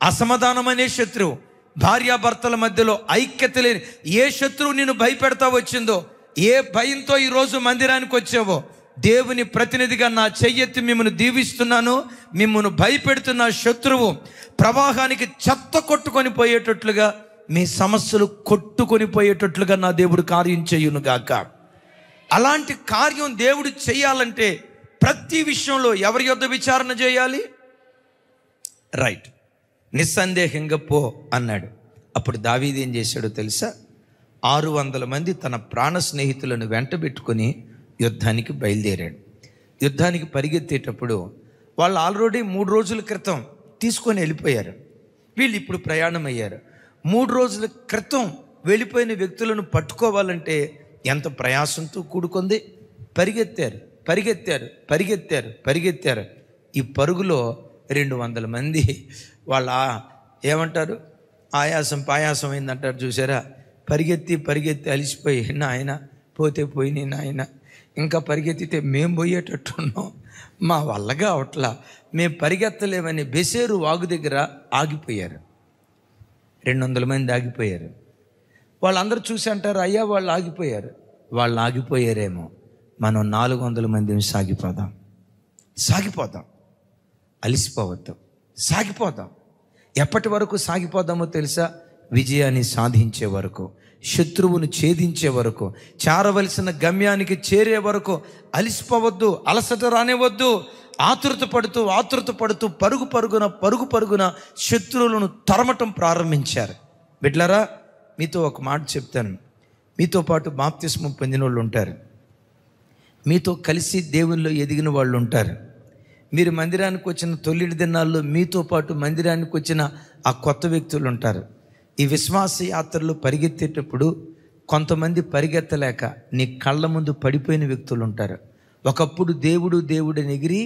అసమాధానమనే శత్రువు, భార్యాభర్తల మధ్యలో ఐక్యత లేని ఏ శత్రువు నిన్ను భయపెడతా వచ్చిందో, ఏ భయంతో ఈరోజు మందిరానికి వచ్చావో, దేవుని ప్రతినిధిగా నా చెయ్యెత్తి మిమ్మల్ని దీవిస్తున్నాను. మిమ్మల్ని భయపెడుతున్న శత్రువు ప్రవాహానికి చెత్త కొట్టుకొని పోయేటట్లుగా, మీ సమస్యలు కొట్టుకొని పోయేటట్లుగా నా దేవుడు కార్యం చేయునుగాక. అలాంటి కార్యం దేవుడు చేయాలంటే ప్రతి విషయంలో ఎవరి యొద్ద విచారణ చేయాలి? రైట్, నిస్సందేహంగా పో అన్నాడు. అప్పుడు దావీదు ఏం చేశాడో తెలుసా? 600 మంది తన ప్రాణ స్నేహితులను వెంటబెట్టుకొని యుద్ధానికి బయలుదేరాడు. యుద్ధానికి పరిగెత్తేటప్పుడు వాళ్ళు ఆల్రెడీ 3 రోజుల క్రితం తీసుకొని వెళ్ళిపోయారు. వీళ్ళు ఇప్పుడు ప్రయాణం అయ్యారు. 3 రోజుల క్రితం వెళ్ళిపోయిన వ్యక్తులను పట్టుకోవాలంటే ఎంత ప్రయాసంతో కూడుకుంది. పరిగెత్తారు పరిగెత్తారు పరిగెత్తారు పరిగెత్తారు. ఈ పరుగులో 200 మంది వాళ్ళ ఏమంటారు, ఆయాసం పాయాసం అయిందంటారు చూసారా, పరిగెత్తి పరిగెత్తి అలిసిపోయి, నాయన పోతే పోయి నాయన, ఇంకా పరిగెత్తితే మేము పోయేటట్టున్నాం, మా వల్లగా అవట్లా, మేము పరిగెత్తలేమని బెసేరు వాగు దగ్గర ఆగిపోయారు. 200 మంది ఆగిపోయారు. వాళ్ళందరూ చూసి అంటారు, అయ్యా వాళ్ళు ఆగిపోయారు. వాళ్ళు ఆగిపోయారేమో, మనం 400 మంది సాగిపోదాం. సాగిపోదాం, అలిసిపోవద్దు, సాగిపోదాం. ఎప్పటి వరకు సాగిపోదామో తెలుసా? విజయాన్ని సాధించే వరకు, శత్రువును ఛేదించే వరకు, చేరవలసిన గమ్యానికి చేరే వరకు. అలిసిపోవద్దు, అలసట రానివద్దు. ఆతృత పడుతూ పరుగు పరుగున శత్రువులను తరమటం ప్రారంభించారు. బిడ్డలారా, మీతో ఒక మాట చెప్తాను. మీతో పాటు బాప్తిస్మం పొందిన వాళ్ళు ఉంటారు, మీతో కలిసి దేవుల్లో ఎదిగిన వాళ్ళు ఉంటారు. మీరు మందిరానికి వచ్చిన తొలిటి దినాల్లో మీతో పాటు మందిరానికి వచ్చిన ఆ కొత్త వ్యక్తులు ఉంటారు. ఈ విశ్వాస యాత్రలు పరిగెత్తేటప్పుడు కొంతమంది పరిగెత్తలేక నీ కళ్ళ ముందు పడిపోయిన వ్యక్తులు ఉంటారు. ఒకప్పుడు దేవుడని ఎగిరి,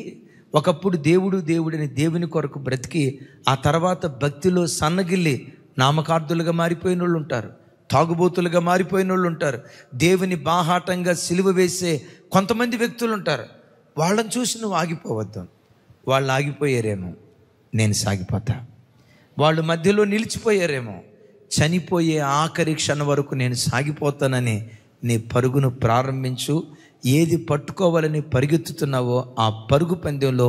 ఒకప్పుడు దేవుడని దేవుని కొరకు బ్రతికి, ఆ తర్వాత భక్తిలో సన్నగిల్లి నామకార్థులుగా మారిపోయిన వాళ్ళు ఉంటారు, తాగుబోతులుగా మారిపోయిన వాళ్ళు ఉంటారు, దేవుని బాహాటంగా సిలువ వేసే కొంతమంది వ్యక్తులు ఉంటారు. వాళ్ళని చూసి నువ్వు ఆగిపోవద్దు. వాళ్ళు ఆగిపోయారేమో, నేను సాగిపోతా. వాళ్ళు మధ్యలో నిలిచిపోయారేమో, చనిపోయే ఆఖరి క్షణం వరకు నేను సాగిపోతానని నీ పరుగును ప్రారంభించు. ఏది పట్టుకోవాలని పరిగెత్తుతున్నావో ఆ పరుగు పందెంలో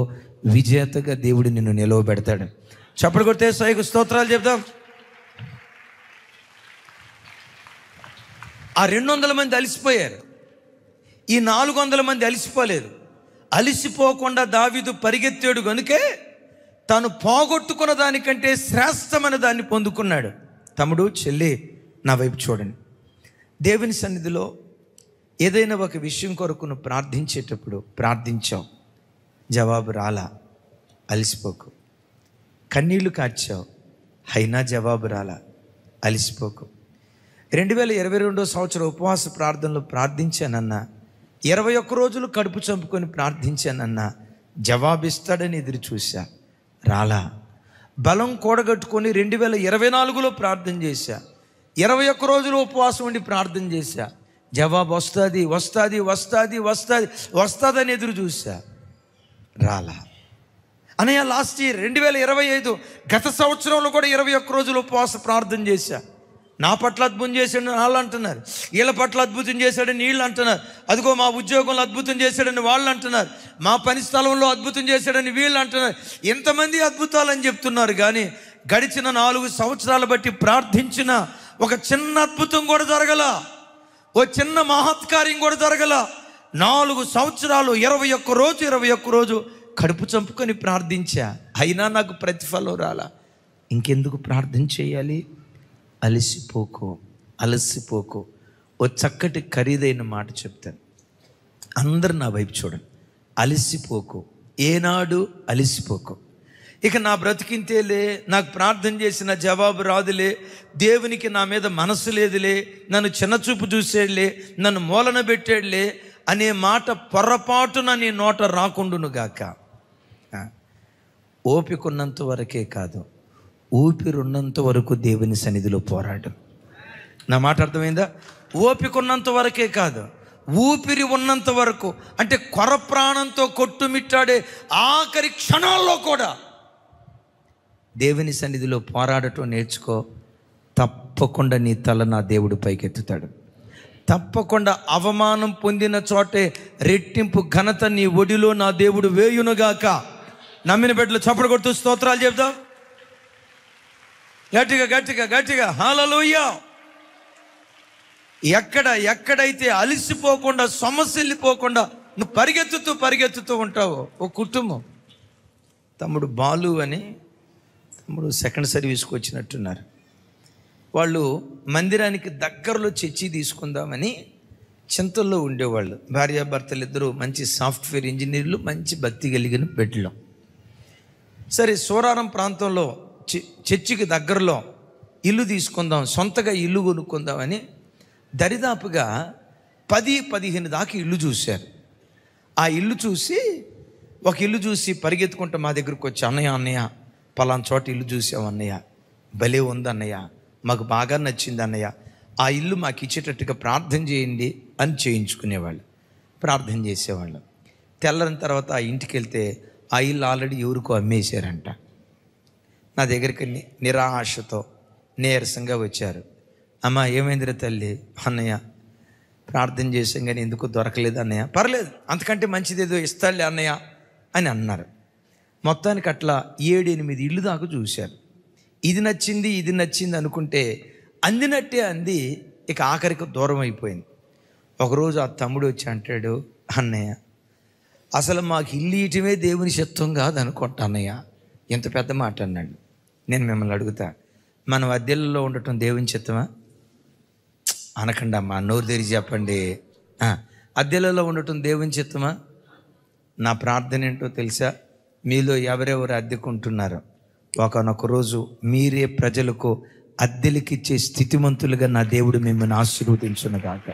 విజేతగా దేవుడు నిన్ను నిలవబెడతాడు. చప్పట్లు కొడితే సైకు స్తోత్రాలు చెప్దాం. ఆ 200 మంది అలిసిపోయారు, ఈ 400 మంది అలిసిపోలేదు. అలిసిపోకుండా దావీదు పరిగెత్తాడు కనుకే తాను పోగొట్టుకున్న దానికంటే శ్రేష్టమైన దాన్ని పొందుకున్నాడు. తమ్ముడు, చెల్లి, నా వైపు చూడండి. దేవుని సన్నిధిలో ఏదైనా ఒక విషయం కొరకు నువ్వు ప్రార్థించేటప్పుడు ప్రార్థించావు, జవాబు రాలా, అలిసిపోకు. కన్నీళ్లు కార్చావు, అయినా జవాబు రాలా, అలిసిపోకు. 2022 సంవత్సరం ఉపవాస ప్రార్థనలో ప్రార్థించానన్నా, 21 రోజులు కడుపు చంపుకొని ప్రార్థించానన్నా జవాబిస్తాడని ఎదురు చూశా, రాలా. బలం కూడగట్టుకొని 2024లో ప్రార్థన చేశా, 21 రోజులు ఉపవాసం ఉండి ప్రార్థన చేశా, జవాబు వస్తుందని ఎదురు చూశా, రాలా. అనయ్య లాస్ట్ ఇయర్ 2025 గత సంవత్సరంలో కూడా 21 రోజులు ఉపవాస ప్రార్థన చేశా. నా పట్ల అద్భుతం చేశాడని వాళ్ళు అంటున్నారు, వీళ్ళ పట్ల అద్భుతం చేశాడని వీళ్ళు అంటున్నారు, అదిగో మా ఉద్యోగంలో అద్భుతం చేశాడని వాళ్ళు అంటున్నారు, మా పని స్థలంలో అద్భుతం చేశాడని వీళ్ళు అంటున్నారు. ఎంతమంది అద్భుతాలని చెప్తున్నారు, కానీ గడిచిన 4 సంవత్సరాలు బట్టి ప్రార్థించిన ఒక చిన్న అద్భుతం కూడా జరగల, ఓ చిన్న మహత్కార్యం కూడా జరగల. 4 సంవత్సరాలు 21 రోజు కడుపు చంపుకొని ప్రార్థించా, అయినా నాకు ప్రతిఫలం రాలా. ఇంకెందుకు ప్రార్థన చేయాలి? అలసిపోకు. ఓ చక్కటి ఖరీదైన మాట చెప్తాను, అందరు నా వైపు చూడండి. అలసిపోకు, ఏనాడు అలసిపోకు. ఇక నా బ్రతికింతేలే, నాకు ప్రార్థన చేసిన జవాబు రాదులే, దేవునికి నా మీద మనసు లేదులే, నన్ను చిన్నచూపు చూసేడులే, నన్ను మూలన పెట్టాడులే అనే మాట పొరపాటున నీ నోట రాకుండునుగాక. ఓపిక ఉన్నంత వరకే కాదు, ఊపిరున్నంత వరకు దేవుని సన్నిధిలో పోరాడు. నా మాట అర్థమైందా? ఓపిక ఉన్నంత వరకే కాదు, ఊపిరి ఉన్నంత వరకు, అంటే కొర ప్రాణంతో కొట్టుమిట్టాడే ఆఖరి క్షణాల్లో కూడా దేవుని సన్నిధిలో పోరాడటం నేర్చుకో. తప్పకుండా నీ తల నా దేవుడు పైకెత్తుతాడు. తప్పకుండా అవమానం పొందిన చోటే రెట్టింపు ఘనత నీ ఒడిలో నా దేవుడు వేయునుగాక. నమ్మిన బిడ్డలు చప్పట్లు కొడుతూ స్తోత్రాలు చెప్దాం. గట్టిగా హల్లెలూయా. ఎక్కడైతే అలిసిపోకుండా, సొమ్మసిల్లిపోకుండా నువ్వు పరిగెత్తుతూ ఉంటావు. ఓ కుటుంబం, తమ్ముడు బాలు అని, తమ్ముడు సెకండ్ సర్వీస్కి వచ్చినట్టున్నారు. వాళ్ళు మందిరానికి దగ్గరలో చర్చి తీసుకుందామని చింతల్లో ఉండేవాళ్ళు. భార్యాభర్తలు ఇద్దరు మంచి సాఫ్ట్వేర్ ఇంజనీర్లు, మంచి భక్తి కలిగిన బిడ్డలు. సరే, సూరారం ప్రాంతంలో చర్చికి దగ్గరలో ఇల్లు తీసుకుందాం, సొంతగా ఇల్లు కొనుక్కుందామని దరిదాపుగా 10-15 దాకా ఇల్లు చూశారు. ఆ ఇల్లు చూసి ఒక ఇల్లు చూసి పరిగెత్తుకుంటూ మా దగ్గరకు వచ్చి, అన్నయ్య పలానా చోట ఇల్లు చూసాం అన్నయ్య, భలే ఉంది అన్నయ్య, మాకు బాగా నచ్చింది అన్నయ్య, ఆ ఇల్లు మాకు ఇచ్చేటట్టుగా ప్రార్థన చేయండి అని చేయించుకునేవాళ్ళు, ప్రార్థన చేసేవాళ్ళు. తెల్లని తర్వాత ఆ ఇంటికి వెళ్తే ఆ ఇల్లు ఆల్రెడీ ఎవరికో అమ్మేశారంట. నా దగ్గరికి నిరాశతో నీరసంగా వచ్చారు. అమ్మ ఏమైందిరా తల్లి? అన్నయ్య ప్రార్థన చేసాం కానీ ఎందుకు దొరకలేదు అన్నయ్య. పర్లేదు, అంతకంటే మంచిదేదో ఇస్తాడులే అన్నయ్య అని అన్నారు. మొత్తానికి అట్లా 7-8 ఇళ్ళు దాకా చూశారు. ఇది నచ్చింది అనుకుంటే అందినట్టే అంది. ఇక ఆఖరికి దూరం అయిపోయింది. ఒకరోజు ఆ తమ్ముడు వచ్చి అంటాడు, అన్నయ్య అసలు మాకు ఇల్లు ఇయటమే దేవుని చిత్తం కాదు అనుకుంటా అన్నయ్య. ఎంత పెద్ద మాట అన్నాడు. నేను మిమ్మల్ని అడుగుతా, మనం అద్దెలలో ఉండటం దేవుని చిత్తమా? అనకండి అమ్మా, నోరు తెరిచి చెప్పండి. అద్దెలలో ఉండటం దేవుని చిత్తమా? నా ప్రార్థన ఏంటో తెలుసా? మీలో ఎవరెవరు అద్దెకుంటున్నారో ఒకనొక రోజు మీరే ప్రజలకు అద్దెలకిచ్చే స్థితిమంతులుగా నా దేవుడు మిమ్మల్ని ఆశీర్వదించునుగాక.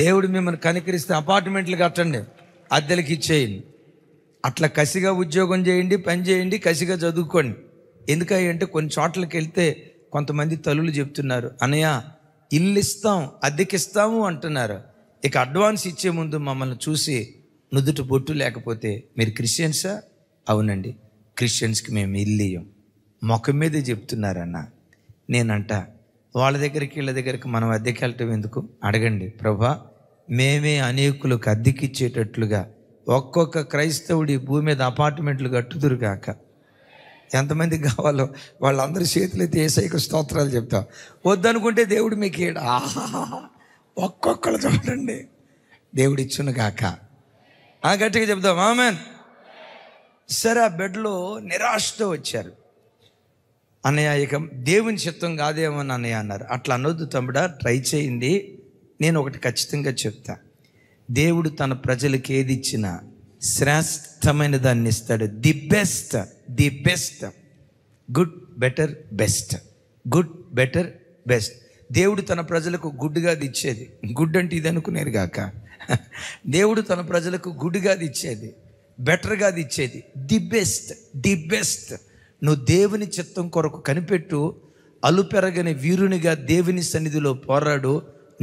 దేవుడు మిమ్మల్ని కనికరిస్తే అపార్ట్మెంట్లు కట్టండి, అద్దెలకి ఇచ్చేయండి. అట్లా కసిగా ఉద్యోగం చేయండి, పని చేయండి, కసిగా చదువుకోండి. ఎందుకంటే కొన్ని చోట్లకి వెళ్తే కొంతమంది తల్లులు చెప్తున్నారు, అన్నయ్య ఇల్లు ఇస్తాం, అద్దెకిస్తాము అంటున్నారు. ఇక అడ్వాన్స్ ఇచ్చే ముందు మమ్మల్ని చూసి నుదుట బొట్టు లేకపోతే మీరు క్రిస్టియన్సా? అవునండి, క్రిస్టియన్స్కి మేము ఇల్లు ఇయ్యం. ముఖం మీదే చెప్తున్నారన్న. నేనంట వాళ్ళ దగ్గరికి వీళ్ళ దగ్గరికి మనం అద్దెకి వెళ్ళటం ఎందుకు? అడగండి, ప్రభా మేమే అనేకులకు అద్దెకిచ్చేటట్లుగా ఒక్కొక్క క్రైస్తవుడి భూమి మీద అపార్ట్మెంట్లు కట్టుదురు కాక. ఎంతమందికి కావాలో వాళ్ళందరూ చేతులైతే యేసయ్యకు స్తోత్రాలు చెప్తాం. వద్దనుకుంటే దేవుడు మీకు ఒక్కొక్కరు చూడండి దేవుడు ఇచ్చును కాక. గట్టిగా చెప్తాం ఆమెన్. సరే, ఆ బెడ్లో నిరాశతో వచ్చారు. అన్నయ్య ఇక దేవుని చిత్తం కాదేమో అన్నయ్య అన్నారు. అట్లా అనొద్దు తమ్ముడా, ట్రై చేయండి. నేను ఒకటి ఖచ్చితంగా చెప్తా, దేవుడు తన ప్రజలకు ఏది ఇచ్చినా శ్రేష్టమైన దాన్ని ఇస్తాడు. The best, good better best, good better best. దేవుడు తన ప్రజలకు గుడ్డుగా ఇచ్చేది, గుడ్ అంటే ఇది అనుకునేది కాక, దేవుడు తన ప్రజలకు గుడ్డుగా ఇచ్చేది, బెటర్గా ఇచ్చేది ది బెస్ట్. నువ్వు దేవుని చిత్తం కొరకు కనిపెట్టు, అలుపెరగని వీరునిగా దేవుని సన్నిధిలో పోరాడు,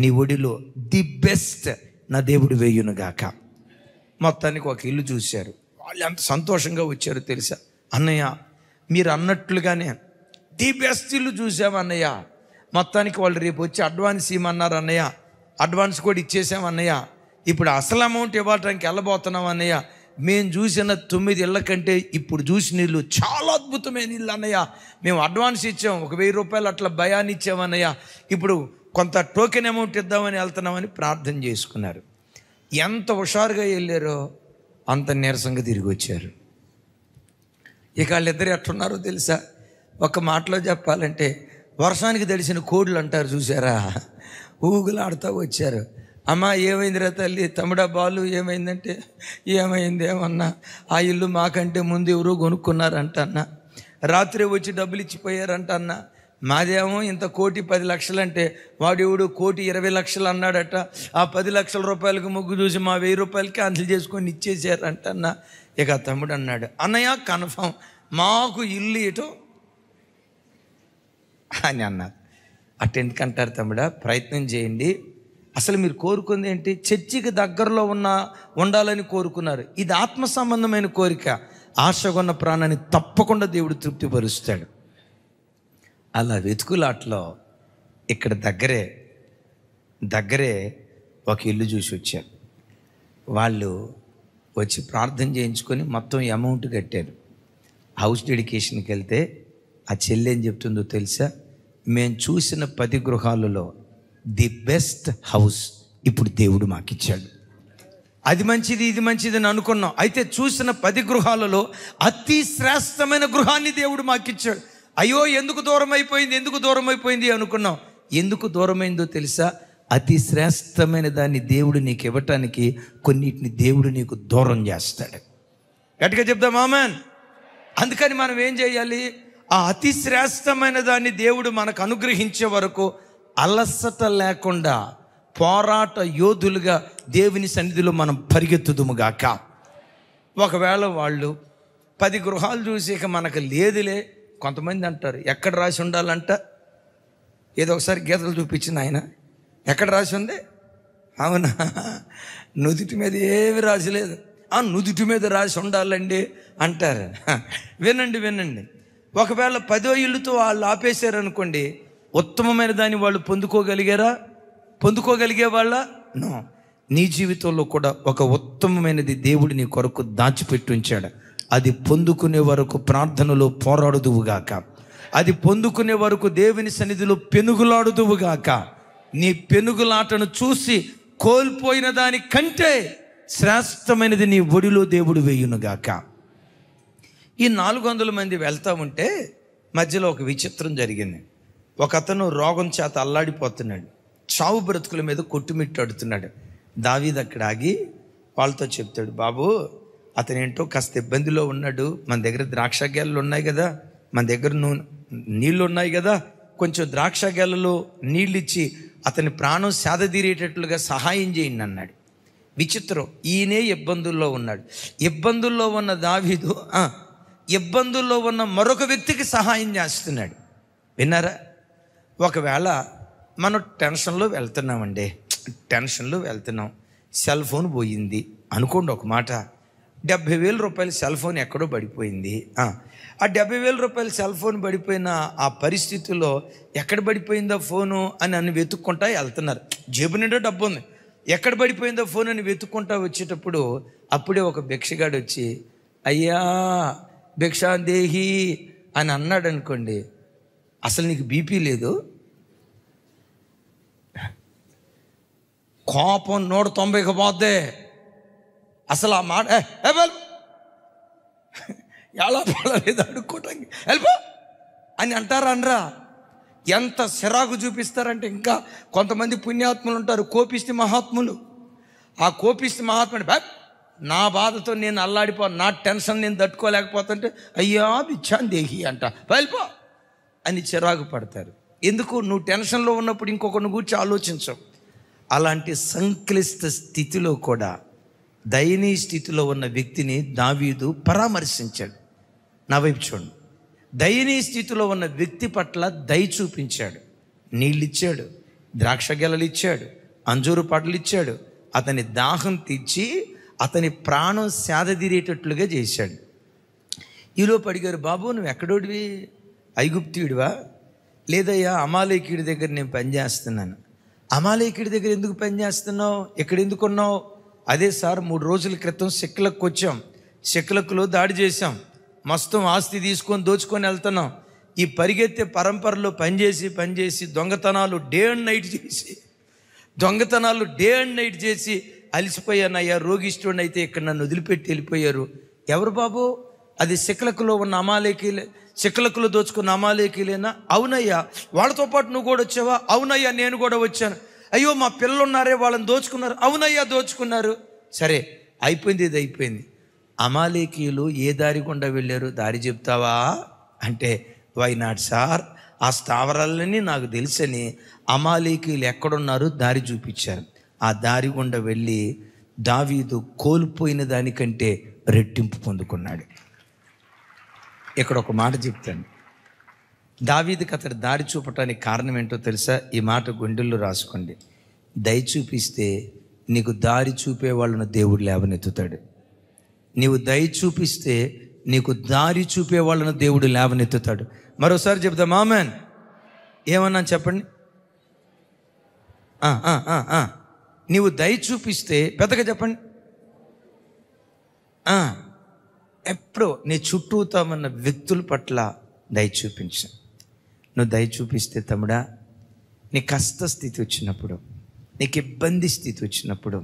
నీ ఒడిలో ది బెస్ట్ నా దేవుడు వేయునుగాక. మొత్తానికి ఒక ఇల్లు చూశారు. వాళ్ళు ఎంత సంతోషంగా వచ్చారో తెలుసా? అన్నయ్య మీరు అన్నట్లుగానే ది బెస్ట్ ఇల్లు చూసాం అన్నయ్య. మొత్తానికి వాళ్ళు రేపు వచ్చి అడ్వాన్స్ ఇవ్వమన్నారు అన్నయ్య. అడ్వాన్స్ కూడా ఇచ్చేసాం అన్నయ్య. ఇప్పుడు అసలు అమౌంట్ ఇవ్వడానికి వెళ్ళబోతున్నాం అన్నయ్య. మేము చూసిన 9 ఇళ్ళ కంటే ఇప్పుడు చూసిన ఇల్లు చాలా అద్భుతమైన ఇల్లు అన్నయ్య. మేము అడ్వాన్స్ ఇచ్చాం, 1000 రూపాయలు అట్లా భయాన్ని ఇచ్చామన్నయ్య. ఇప్పుడు కొంత టోకెన్ అమౌంట్ ఇద్దామని వెళ్తున్నామని ప్రార్థన చేసుకున్నారు. ఎంత హుషారుగా వెళ్ళారో అంత నీరసంగా తిరిగి వచ్చారు. ఇక వాళ్ళిద్దరు ఎట్లున్నారో తెలుసా? ఒక మాటలో చెప్పాలంటే వర్షానికి తడిసిన కోడులు అంటారు చూసారా, ఊగులాడుతూ వచ్చారు. అమ్మ ఏమైందిరా తల్లి? తమ్ముడా బాలు ఏమైందంటే, ఏమైంది ఏమన్నా, ఆ ఇల్లు మాకంటే ముందు ఎవరో కొనుక్కున్నారంట అన్న, రాత్రి వచ్చి డబ్బులు ఇచ్చిపోయారంట అన్న. మాదేమో ఇంత 1,10,00,000 అంటే వాడు ఎవడు 1,20,00,000 అన్నాడట. ఆ 10 లక్షల రూపాయలకు ముగ్గు చూసి మా 1000 రూపాయలకి క్యాన్సిల్ చేసుకొని ఇచ్చేసారంట అన్న. ఇక తమ్ముడు అన్నాడు, అన్నయ్య కన్ఫామ్ మాకు ఇల్లు ఇటో అని అన్నారు. అట్టెందుకంటారు తమ్ముడా? ప్రయత్నం చేయండి. అసలు మీరు కోరుకుంది ఏంటి? చర్చికి దగ్గరలో ఉండాలని కోరుకున్నారు. ఇది ఆత్మ సంబంధమైన కోరిక. ఆశగొన్న ప్రాణాన్ని తప్పకుండా దేవుడు తృప్తిపరుస్తాడు. అలా వెతుకులాట్లో ఇక్కడ దగ్గరే ఒక ఇల్లు చూసి వచ్చారు. వాళ్ళు వచ్చి ప్రార్థన చేయించుకొని మొత్తం అమౌంట్ కట్టారు. హౌస్ డెడికేషన్కి వెళ్తే ఆ చెల్లి ఏం చెప్తుందో తెలుసా? మేము చూసిన 10 గృహాలలో ది బెస్ట్ హౌస్ ఇప్పుడు దేవుడు మాకిచ్చాడు. అది మంచిది ఇది మంచిది అని అనుకున్నాం. అయితే చూసిన 10 గృహాలలో అతి శ్రేష్టమైన గృహాన్ని దేవుడు మాకిచ్చాడు. అయ్యో ఎందుకు దూరం అయిపోయింది అనుకున్నాం. ఎందుకు దూరమైందో తెలుసా? అతి శ్రేష్టమైన దాన్ని దేవుడు నీకు ఇవ్వటానికి కొన్నిటిని దేవుడు నీకు దూరం చేస్తాడు. గట్టిగా చెప్దాం ఆమేన్. అందుకని మనం ఏం చేయాలి? ఆ అతి శ్రేష్టమైన దాన్ని దేవుడు మనకు అనుగ్రహించే వరకు అలసట లేకుండా పోరాట యోధులుగా దేవుని సన్నిధిలో మనం పరిగెత్తుదుముగాక. ఒకవేళ వాళ్ళు 10 గృహాలు చూసి ఇక మనకు లేదులే, కొంతమంది అంటారు ఎక్కడ రాసి ఉండాలంట, ఏదో ఒకసారి గీతలు చూపించింది ఆయన, ఎక్కడ రాసి ఉంది? అవునా, నుదుటి మీద ఏమి రాసలేదు. నుదుటి మీద రాసి ఉండాలండి అంటారు. వినండి, ఒకవేళ 10వ ఇల్లుతో వాళ్ళు ఆపేశారనుకోండి, ఉత్తమమైన దాన్ని వాళ్ళు పొందుకోగలిగే వాళ్ళ? నో. నీ జీవితంలో కూడా ఒక ఉత్తమమైనది దేవుడు నీ కొరకు దాచిపెట్టి ఉంచాడు. అది పొందుకునే వరకు ప్రార్థనలో పోరాడుదువుగాక. అది పొందుకునే వరకు దేవుని సన్నిధిలో పెనుగులాడుదువుగాక. నీ పెనుగులాటను చూసి కోల్పోయిన దానికంటే శ్రేష్టమైనది నీ ఒడిలో దేవుడు వేయునుగాక. ఈ 400 మంది వెళ్తా ఉంటే మధ్యలో ఒక విచిత్రం జరిగింది. ఒక అతను రోగం చేత అల్లాడిపోతున్నాడు, చావు బ్రతుకుల మీద కొట్టుమిట్టాడుతున్నాడు. దావీదు అక్కడ ఆగి వాళ్ళతో చెప్తాడు, బాబు అతనేంటో కాస్త ఇబ్బందిలో ఉన్నాడు, మన దగ్గర ద్రాక్ష గెలలు ఉన్నాయి కదా, మన దగ్గర నీళ్ళు ఉన్నాయి కదా, కొంచెం ద్రాక్ష గెలలో నీళ్ళు ఇచ్చి అతని ప్రాణం సేదతీరేటట్లుగా సహాయం చేయండి అన్నాడు. విచిత్రం, ఈయనే ఇబ్బందుల్లో ఉన్నాడు. ఇబ్బందుల్లో ఉన్న దావీదు ఇబ్బందుల్లో ఉన్న మరొక వ్యక్తికి సహాయం చేస్తున్నాడు. విన్నారా? ఒకవేళ మనం టెన్షన్లో వెళ్తున్నాం, సెల్ ఫోన్ పోయింది అనుకోండి. ఒక మాట, 70,000 రూపాయల సెల్ ఫోన్ ఎక్కడో పడిపోయింది. ఆ 70,000 రూపాయల సెల్ ఫోన్ పడిపోయిన ఆ పరిస్థితుల్లో ఎక్కడ పడిపోయిందో ఫోను అని వెతుక్కుంటా వెళ్తున్నారు. జేబు నిండా డబ్బు ఉంది, ఎక్కడ పడిపోయిందో ఫోన్ అని వెతుక్కుంటా వచ్చేటప్పుడు అప్పుడే ఒక భిక్షగాడు వచ్చి అయ్యా భిక్షాందేహి అని అన్నాడు అనుకోండి, అసలు నీకు బీపీ లేదు, కోపం 190కి పోద్దే. అసలు ఆ మాట ఎలా పడలేదు అడుక్కోవటానికి వెళ్ళిపో అని అంటారా? ఎంత సిరాకు చూపిస్తారంటే, ఇంకా కొంతమంది పుణ్యాత్ములు ఉంటారు, కోపిష్టి మహాత్ములు. ఆ కోపిష్టి మహాత్ముడు నా బాధతో నేను అల్లాడిపో, నా టెన్షన్ నేను తట్టుకోలేకపోతుంటే అయ్యా భిక్షాందేహి అంట, వెళ్ళిపో అని చిరాకు పడతారు. ఎందుకు? నువ్వు టెన్షన్లో ఉన్నప్పుడు ఇంకొకరిని గురించి ఆలోచించవు. అలాంటి సంక్లిష్ట స్థితిలో కూడా దయనీయ స్థితిలో ఉన్న వ్యక్తిని దావీదు పరామర్శించాడు. నా వైపు చూడండి. దయనీయ స్థితిలో ఉన్న వ్యక్తి పట్ల దయ చూపించాడు. నీళ్ళు ఇచ్చాడు, ద్రాక్ష గెలలు ఇచ్చాడు, అంజూరు పండ్లు ఇచ్చాడు. అతని దాహం తీర్చి అతని ప్రాణం సేదతీరేటట్లుగా చేశాడు. ఈలోపు అడిగారు, బాబు నువ్వు ఎక్కడోడివి? ఐగుప్తీయుడివా? లేదయ్యా అమాలేకీయుడి దగ్గర నేను పనిచేస్తున్నాను. అమాలేకీయుడి దగ్గర ఎందుకు పనిచేస్తున్నావు? ఇక్కడ ఎందుకున్నావు? అదే సార్ 3 రోజుల క్రితం సిక్లక్కు వచ్చాం, సిక్లక్కులో దాడి చేశాం, మొత్తం ఆస్తి తీసుకొని దోచుకొని వెళ్తున్నాం. ఈ పరిగెత్తే పరంపరలో పనిచేసి దొంగతనాలు డే అండ్ నైట్ చేసి అలసిపోయానయ్యా, రోగిష్ఠుడిని అయితే ఇక్కడ నన్ను వదిలిపెట్టి వెళ్ళిపోయారు. ఎవరు బాబు? అది సిక్లకులో ఉన్న అమాలేకీలే, సిక్లకులో దోచుకున్న అమాలేకీలేనా? అవునయ్యా. వాళ్ళతో పాటు నువ్వు కూడా వచ్చావా? అవునయ్యా నేను కూడా వచ్చాను. అయ్యో మా పిల్లలు ఉన్నారే వాళ్ళని దోచుకున్నారు. అవునయ్యా దోచుకున్నారు. సరే అయిపోయింది, ఇది అయిపోయింది. అమాలేకీయులు ఏ దారి గుండా వెళ్ళారు దారి చెప్తావా అంటే, వై నాట్ సార్, ఆ స్థావరాలన్నీ నాకు తెలుసని అమాలేకీయులు ఎక్కడున్నారు దారి చూపించారు. ఆ దారి గుండా వెళ్ళి దావీదు కోల్పోయిన దానికంటే రెట్టింపు పొందుకున్నాడు. ఇక్కడ ఒక మాట చెప్తాను. దావీదుకి అతడు దారి చూపటానికి కారణం ఏంటో తెలుసా? ఈ మాట గుండెల్లో రాసుకోండి. దయ చూపిస్తే నీకు దారి చూపే వాళ్ళను దేవుడు లేవనెత్తుతాడు. నీవు దయ చూపిస్తే నీకు దారి చూపే వాళ్ళను దేవుడు లేవనెత్తుతాడు. మరోసారి చెప్తాం ఆమెన్. ఏమన్నా చెప్పండి. నీవు దయ చూపిస్తే పెద్దగా చెప్పండి. ఎప్పుడో నీ చుట్టూతా ఉన్న వ్యక్తుల పట్ల దయ చూపించు. నువ్వు దయ చూపిస్తే తమ్ముడా, నీ కష్ట స్థితి వచ్చినప్పుడు, నీకు ఇబ్బంది స్థితి వచ్చినప్పుడు,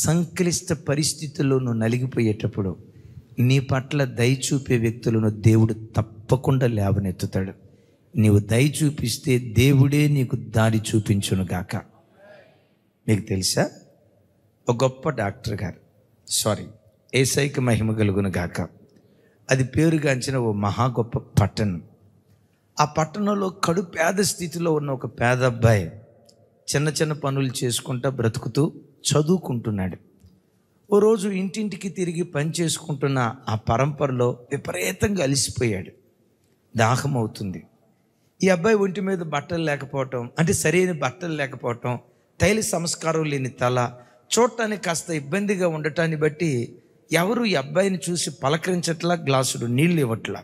సంక్లిష్ట పరిస్థితుల్లో నువ్వు నలిగిపోయేటప్పుడు నీ పట్ల దయ చూపే వ్యక్తులను దేవుడు తప్పకుండా లేవనెత్తుతాడు. నీవు దయ చూపిస్తే దేవుడే నీకు దారి చూపించును గాక. మీకు తెలుసా, ఒక గొప్ప డాక్టర్ గారు, యేసయ్యకి మహిమ కలుగును గాక, అది పేరుగాంచిన ఓ మహా గొప్ప పట్టణం. ఆ పట్టణంలో కడు పేద స్థితిలో ఉన్న ఒక పేద అబ్బాయి చిన్న చిన్న పనులు చేసుకుంటా బ్రతుకుతూ చదువుకుంటున్నాడు. ఓ రోజు ఇంటింటికి తిరిగి పని చేసుకుంటున్న ఆ పరంపరలో విపరీతంగా అలసిపోయాడు. దాహం అవుతుంది. ఈ అబ్బాయి ఒంటి మీద బట్టలు లేకపోవటం, అంటే సరైన బట్టలు లేకపోవటం, తైల సంస్కారం లేని తల, చూడటానికి కాస్త ఇబ్బందిగా ఉండటాన్ని బట్టి ఎవరు ఈ అబ్బాయిని చూసి పలకరించట్లా, గ్లాసుడు నీళ్ళు ఇవ్వట్లా.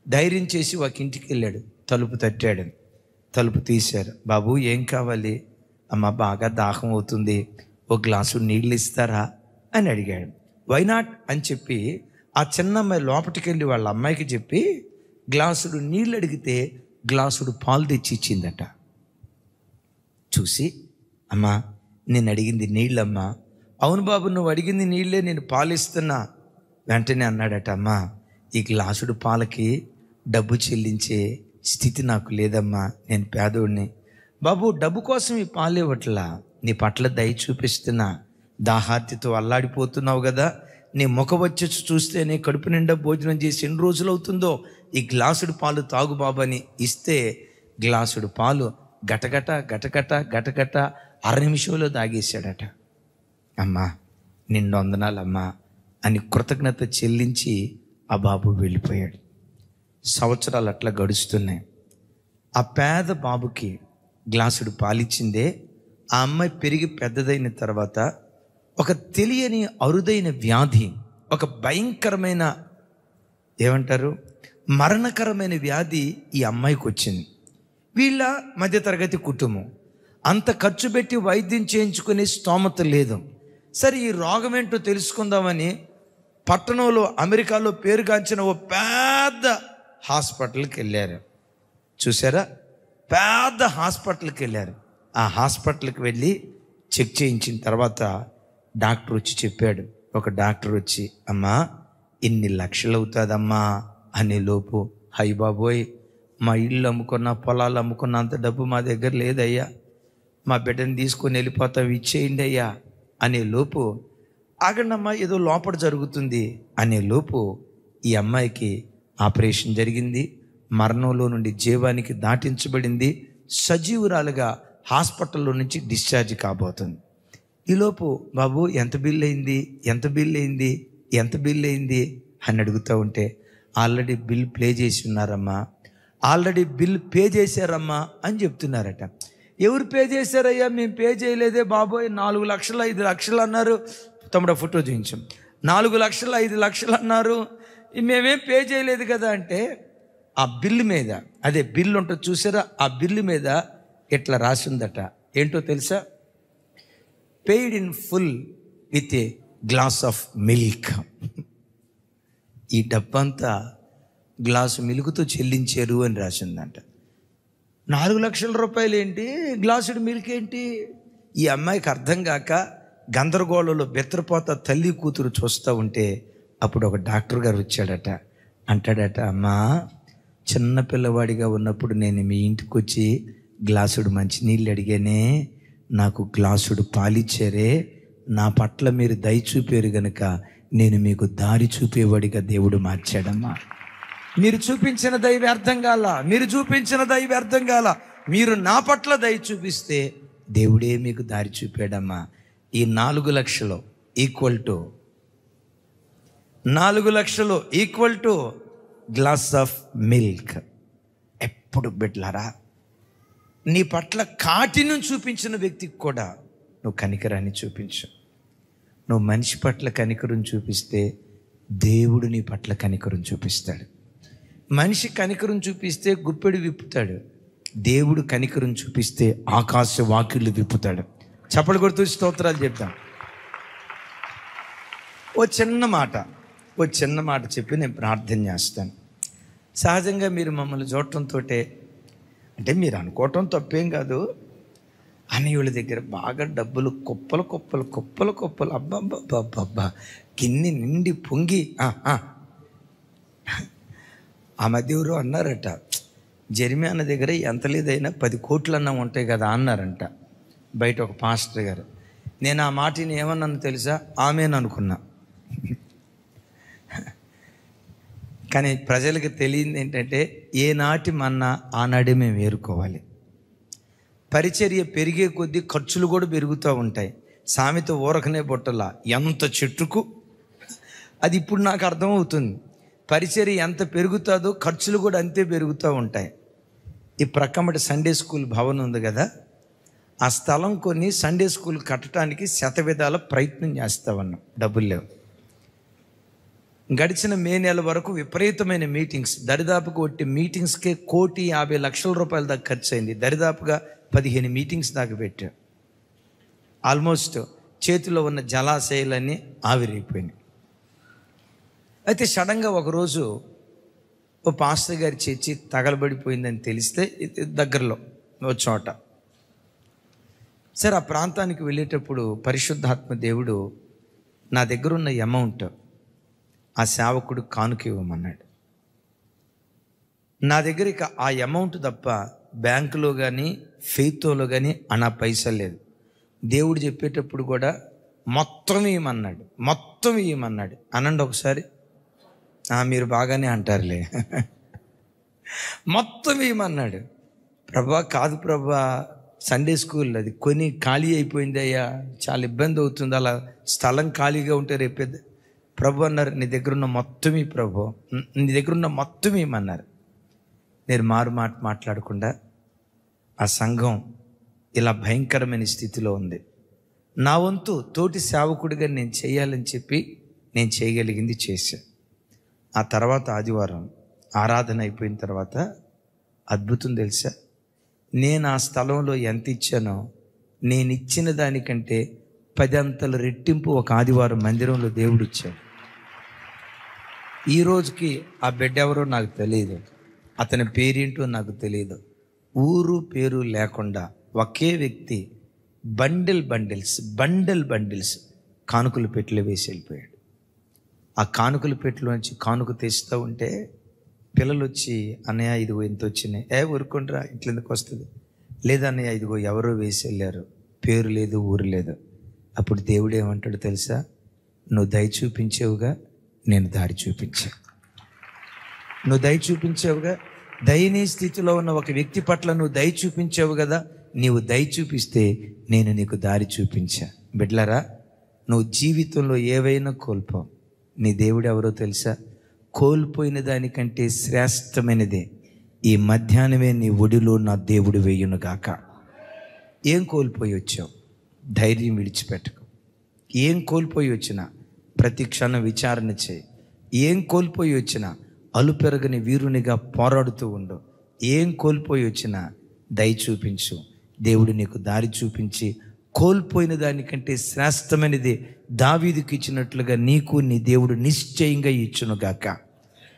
ధైర్యం చేసి ఒక ఇంటికి వెళ్ళాడు. తలుపు తట్టాడు. తలుపు తీశారు. బాబు ఏం కావాలి? అమ్మ బాగా దాహం అవుతుంది, ఓ గ్లాసు నీళ్ళు ఇస్తారా అని అడిగాడు. వైనాట్ అని చెప్పి ఆ చిన్నమ్మాయి లోపలికి వెళ్ళి వాళ్ళ అమ్మాయికి చెప్పి గ్లాసుడు నీళ్ళు అడిగితే గ్లాసుడు పాలు తెచ్చి ఇచ్చిందట. చూసి, అమ్మా నేను అడిగింది నీళ్ళమ్మా. అవును బాబు, నువ్వు అడిగింది నీళ్ళే, నేను పాలు ఇస్తున్నా. వెంటనే అన్నాడట, అమ్మా ఈ గ్లాసుడు పాలకి డబ్బు చెల్లించే స్థితి నాకు లేదమ్మా, నేను పేదోడిని. బాబు డబ్బు కోసం ఈ పాలు ఇవ్వట్లా, నీ పట్ల దయ చూపిస్తున్నా. దాహార్తితో అల్లాడిపోతున్నావు కదా, నీ ముఖ వచ్చి చూస్తేనే కడుపు నిండా భోజనం చేసి ఎన్ని రోజులు అవుతుందో, ఈ గ్లాసుడు పాలు తాగు బాబు అని ఇస్తే గ్లాసుడు పాలు గటగట గటగట గటగట 6 నిమిషంలో తాగేశాడట. అమ్మా నిండు వందనాలమ్మా అని కృతజ్ఞత చెల్లించి ఆ బాబు వెళ్ళిపోయాడు. సంవత్సరాలు అట్లా గడుస్తున్నాయి. ఆ పేద బాబుకి గ్లాసుడు పాలిచ్చిందే ఆ అమ్మాయి పెరిగి పెద్దదైన తర్వాత ఒక తెలియని అరుదైన వ్యాధి, ఒక భయంకరమైన ఏమంటారు మరణకరమైన వ్యాధి ఈ అమ్మాయికి వచ్చింది. వీళ్ళ మధ్యతరగతి కుటుంబం, అంత ఖర్చు పెట్టి వైద్యం చేయించుకునే స్తోమత లేదు. సరే ఈ రోగం ఏంటో తెలుసుకుందామని పట్టణంలో అమెరికాలో పేరుగాంచిన ఓ పెద్ద హాస్పిటల్కి వెళ్ళారు. చూసారా, పెద్ద హాస్పిటల్కి వెళ్ళారు. ఆ హాస్పిటల్కి వెళ్ళి చెక్ చేయించిన తర్వాత డాక్టర్ వచ్చి చెప్పాడు. ఒక డాక్టర్ వచ్చి, అమ్మా ఇన్ని లక్షలు అవుతుందమ్మా అనే లోపు, హై బాబోయ్ మా ఇల్లు అమ్ముకున్నా పొలాలు అమ్ముకున్నా అంత డబ్బు మా దగ్గర లేదయ్యా, మా బిడ్డని తీసుకొని వెళ్ళిపోతాం, ఇచ్చేయండి అయ్యా అనే లోపు, ఆగండమ్మా ఏదో లోపల జరుగుతుంది అనే లోపు ఈ అమ్మాయికి ఆపరేషన్ జరిగింది. మరణంలో నుండి జీవానికి దాటించబడింది. సజీవురాలుగా హాస్పిటల్లో నుంచి డిశ్చార్జ్ కాబోతుంది. ఈలోపు బాబు ఎంత బిల్ అయింది, ఎంత బిల్ అయింది, ఎంత బిల్ అయింది అని అడుగుతూ ఉంటే, ఆల్రెడీ బిల్ ప్లే చేసి ఉన్నారమ్మా, ఆల్రెడీ బిల్ పే చేశారమ్మా అని చెప్తున్నారట. ఎవరు పే చేశారయ్యా? మేము పే చేయలేదే బాబోయ్, 4 లక్షలు 5 లక్షలు అన్నారు. తమ్ముడు ఫోటో చూపించాం. 4 లక్షలు 5 లక్షలు అన్నారు, మేమేం పే చేయలేదు కదా అంటే, ఆ బిల్లు మీద, అదే బిల్లు ఉంటుంది చూసారా, ఆ బిల్లు మీద ఇట్లా రాసిందట. ఏంటో తెలుసా? Paid in full with a glass of milk. ఈ డబ్బంతా గ్లాసు మిల్క్తో చెల్లించారు అని రాసిందంట. 4 లక్షల రూపాయలు ఏంటి, గ్లాసుడు మిల్క్ ఏంటి? ఈ అమ్మాయికి అర్థం కాక గందరగోళంలో బెత్తరపోత తల్లి కూతురు చూస్తూ ఉంటే అప్పుడు ఒక డాక్టర్ గారు వచ్చాడట. అంటాడట, అమ్మా చిన్న పిల్లవాడిగా ఉన్నప్పుడు నేను మీ ఇంటికి వచ్చి గ్లాసుడు మంచినీళ్ళు అడిగానే, నాకు గ్లాసుడు పాలిచ్చారే, నా పట్ల మీరు దయ చూపారు గనుక నేను మీకు దారి చూపేవాడిగా దేవుడు మార్చాడమ్మా. మీరు చూపించిన దయ వ్యర్థం కాల, మీరు చూపించిన దయ వ్యర్థం కాల, మీరు నా పట్ల దయ చూపిస్తే దేవుడే మీకు దారి చూపాడమ్మా. ఈ 4 లక్షలు equal to glass of milk. ఎప్పుడు బిడ్డలారా, నీ పట్ల కాఠిన్యం చూపించిన వ్యక్తికి కూడా నువ్వు కనికరాన్ని చూపించు. నువ్వు మనిషి పట్ల కనికరం చూపిస్తే దేవుడు నీ పట్ల కనికరం చూపిస్తాడు. మనిషి కనికరం చూపిస్తే గుప్పెడు విప్పుతాడు, దేవుడు కనికరం చూపిస్తే ఆకాశ వాకిళ్ళు విప్పుతాడు. చప్పలు కొడుతూ స్తోత్రాలు చెప్తాం. ఓ చిన్న మాట చెప్పి నేను ప్రార్థన చేస్తాను. సహజంగా మీరు మమ్మల్ని చూడటంతో, అంటే మీరు అనుకోవటం తప్పేం కాదు, అనేవాళ్ళ దగ్గర బాగా డబ్బులు కుప్పలు అబ్బా గిన్నె నిండి పొంగి. ఆ మధ్య ఎవరో అన్నారట, జెర్మియా అన్న దగ్గర ఎంత లేదైనా 10 కోట్లు అన్నా ఉంటాయి కదా అన్నారంట బయట ఒక పాస్టర్ గారు. నేను ఆ మాటని ఏమన్నాను తెలుసా? ఆమెను అనుకున్నా. కానీ ప్రజలకు తెలియంది ఏంటంటే, ఏనాటి మన్నా ఆనాడే మేము ఏరుకోవాలి. పరిచర్య పెరిగే కొద్దీ ఖర్చులు కూడా పెరుగుతూ ఉంటాయి. సామెత ఊరకనే బొట్టలా, ఎంత చెట్టుకు అది ఇప్పుడు నాకు అర్థమవుతుంది. పరిచర్య ఎంత పెరుగుతుందో ఖర్చులు కూడా అంతే పెరుగుతూ ఉంటాయి. ఈ ప్రక్కమటి సండే స్కూల్ భవనం ఉంది కదా, ఆ స్థలం కొని సండే స్కూల్ కట్టడానికి శతవిధాల ప్రయత్నం చేస్తా ఉన్నాం. డబ్బులు లేవు. గడిచిన మే నెల వరకు విపరీతమైన మీటింగ్స్, దరిదాపుగా ఒట్టి మీటింగ్స్కే 1,50,00,000 రూపాయల దాకా ఖర్చు అయింది. దరిదాపుగా 15 మీటింగ్స్ దాకా పెట్టాం. ఆల్మోస్ట్ చేతిలో ఉన్న జలాశయాలన్నీ ఆవిరైపోయినాయి. అయితే సడన్గా ఒకరోజు ఓ పాస్టర్ గారి చర్చి తగలబడిపోయిందని తెలిస్తే దగ్గరలో ఓ చోట, సరే ఆ ప్రాంతానికి వెళ్ళేటప్పుడు పరిశుద్ధాత్మ దేవుడు నా దగ్గర ఉన్న అమౌంట్ ఆ సేవకుడు కానుక ఇవ్వమన్నాడు. నా దగ్గర ఇక ఆ అమౌంట్ తప్ప బ్యాంకులో కానీ ఫెయిత్లో కానీ అనా పైసలు లేదు. దేవుడు చెప్పేటప్పుడు కూడా మొత్తం ఇవ్వమన్నాడు, మొత్తం ఇవ్వమన్నాడు. అనండి ఒకసారి. మీరు బాగానే అంటారులే. మొత్తం ఇవ్వమన్నాడు. ప్రభా కాదు ప్రభా, సండే స్కూల్ అది కొని ఖాళీ అయిపోయింది అయ్యా, చాలా ఇబ్బంది అవుతుంది, అలా స్థలం ఖాళీగా ఉంటే రేపేది. ప్రభు అన్నారు, నీ దగ్గర ఉన్న మొత్తం ఈ ప్రభు, నీ దగ్గర ఉన్న మొత్తం ఏమన్నారు. నేను మారు మాట్లాడకుండా ఆ సంఘం ఇలా భయంకరమైన స్థితిలో ఉంది. నా వంతు తోటి సేవకుడిగా నేను చేయాలని చెప్పి నేను చేయగలిగింది చేశాను. ఆ తర్వాత ఆదివారం ఆరాధన అయిపోయిన తర్వాత అద్భుతం తెలుసా, నేను ఆ స్థలంలో ఎంత ఇచ్చానో నేను ఇచ్చిన దానికంటే 10 అంతల రెట్టింపు ఒక ఆదివారం మందిరంలో దేవుడు ఇచ్చాడు. ఈ రోజుకి ఆ బిడ్డ ఎవరో నాకు తెలియదు, అతని పేరేంటో నాకు తెలియదు. ఊరు పేరు లేకుండా ఒకే వ్యక్తి బండిల్స్ కానుకలు పెట్టెలు వేసి వెళ్ళిపోయాడు. ఆ కానుకల పెట్టెలోంచి కానుక తెస్తూ ఉంటే పిల్లలు వచ్చి, అన్నయ్య ఇదిగో ఇంత వచ్చినాయి. ఊరుకుంటారా, ఇంట్లో ఎందుకు వస్తుంది? లేదన్నయ్య ఇదిగో ఎవరో వేసి వెళ్ళారు, పేరు లేదు ఊరు లేదు. అప్పుడు దేవుడు ఏమంటాడు తెలుసా, నువ్వు దయ చూపించావుగా, నేను దారి చూపించా. నువ్వు దయ చూపించావుగా, దయనీయ స్థితిలో ఉన్న ఒక వ్యక్తి పట్ల నువ్వు దయ చూపించావు కదా, నీవు దయ చూపిస్తే నేను నీకు దారి చూపించా. బిడ్డలారా, నువ్వు జీవితంలో ఏవైనా కోల్పోవు, నీ దేవుడు ఎవరో తెలుసా? కోల్పోయిన దానికంటే శ్రేష్టమైనదే ఈ మధ్యాహ్నమే నీ ఒడిలో నా దేవుడు వేయునుగాక. ఏం కోల్పోయి వచ్చావు? ధైర్యం విడిచిపెట్టకు. ఏం కోల్పోయి వచ్చినా ప్రతి క్షణం విచారణ చేయి. ఏం కోల్పోయి వచ్చినా అలుపెరగని వీరునిగా పోరాడుతూ ఉండు. ఏం కోల్పోయి వచ్చినా దయ చూపించు. దేవుడు నీకు దారి చూపించి కోల్పోయిన దానికంటే శ్రేష్టమైనది దావీదుకి ఇచ్చినట్లుగా నీకు నీ దేవుడు నిశ్చయంగా ఇచ్చునుగాక.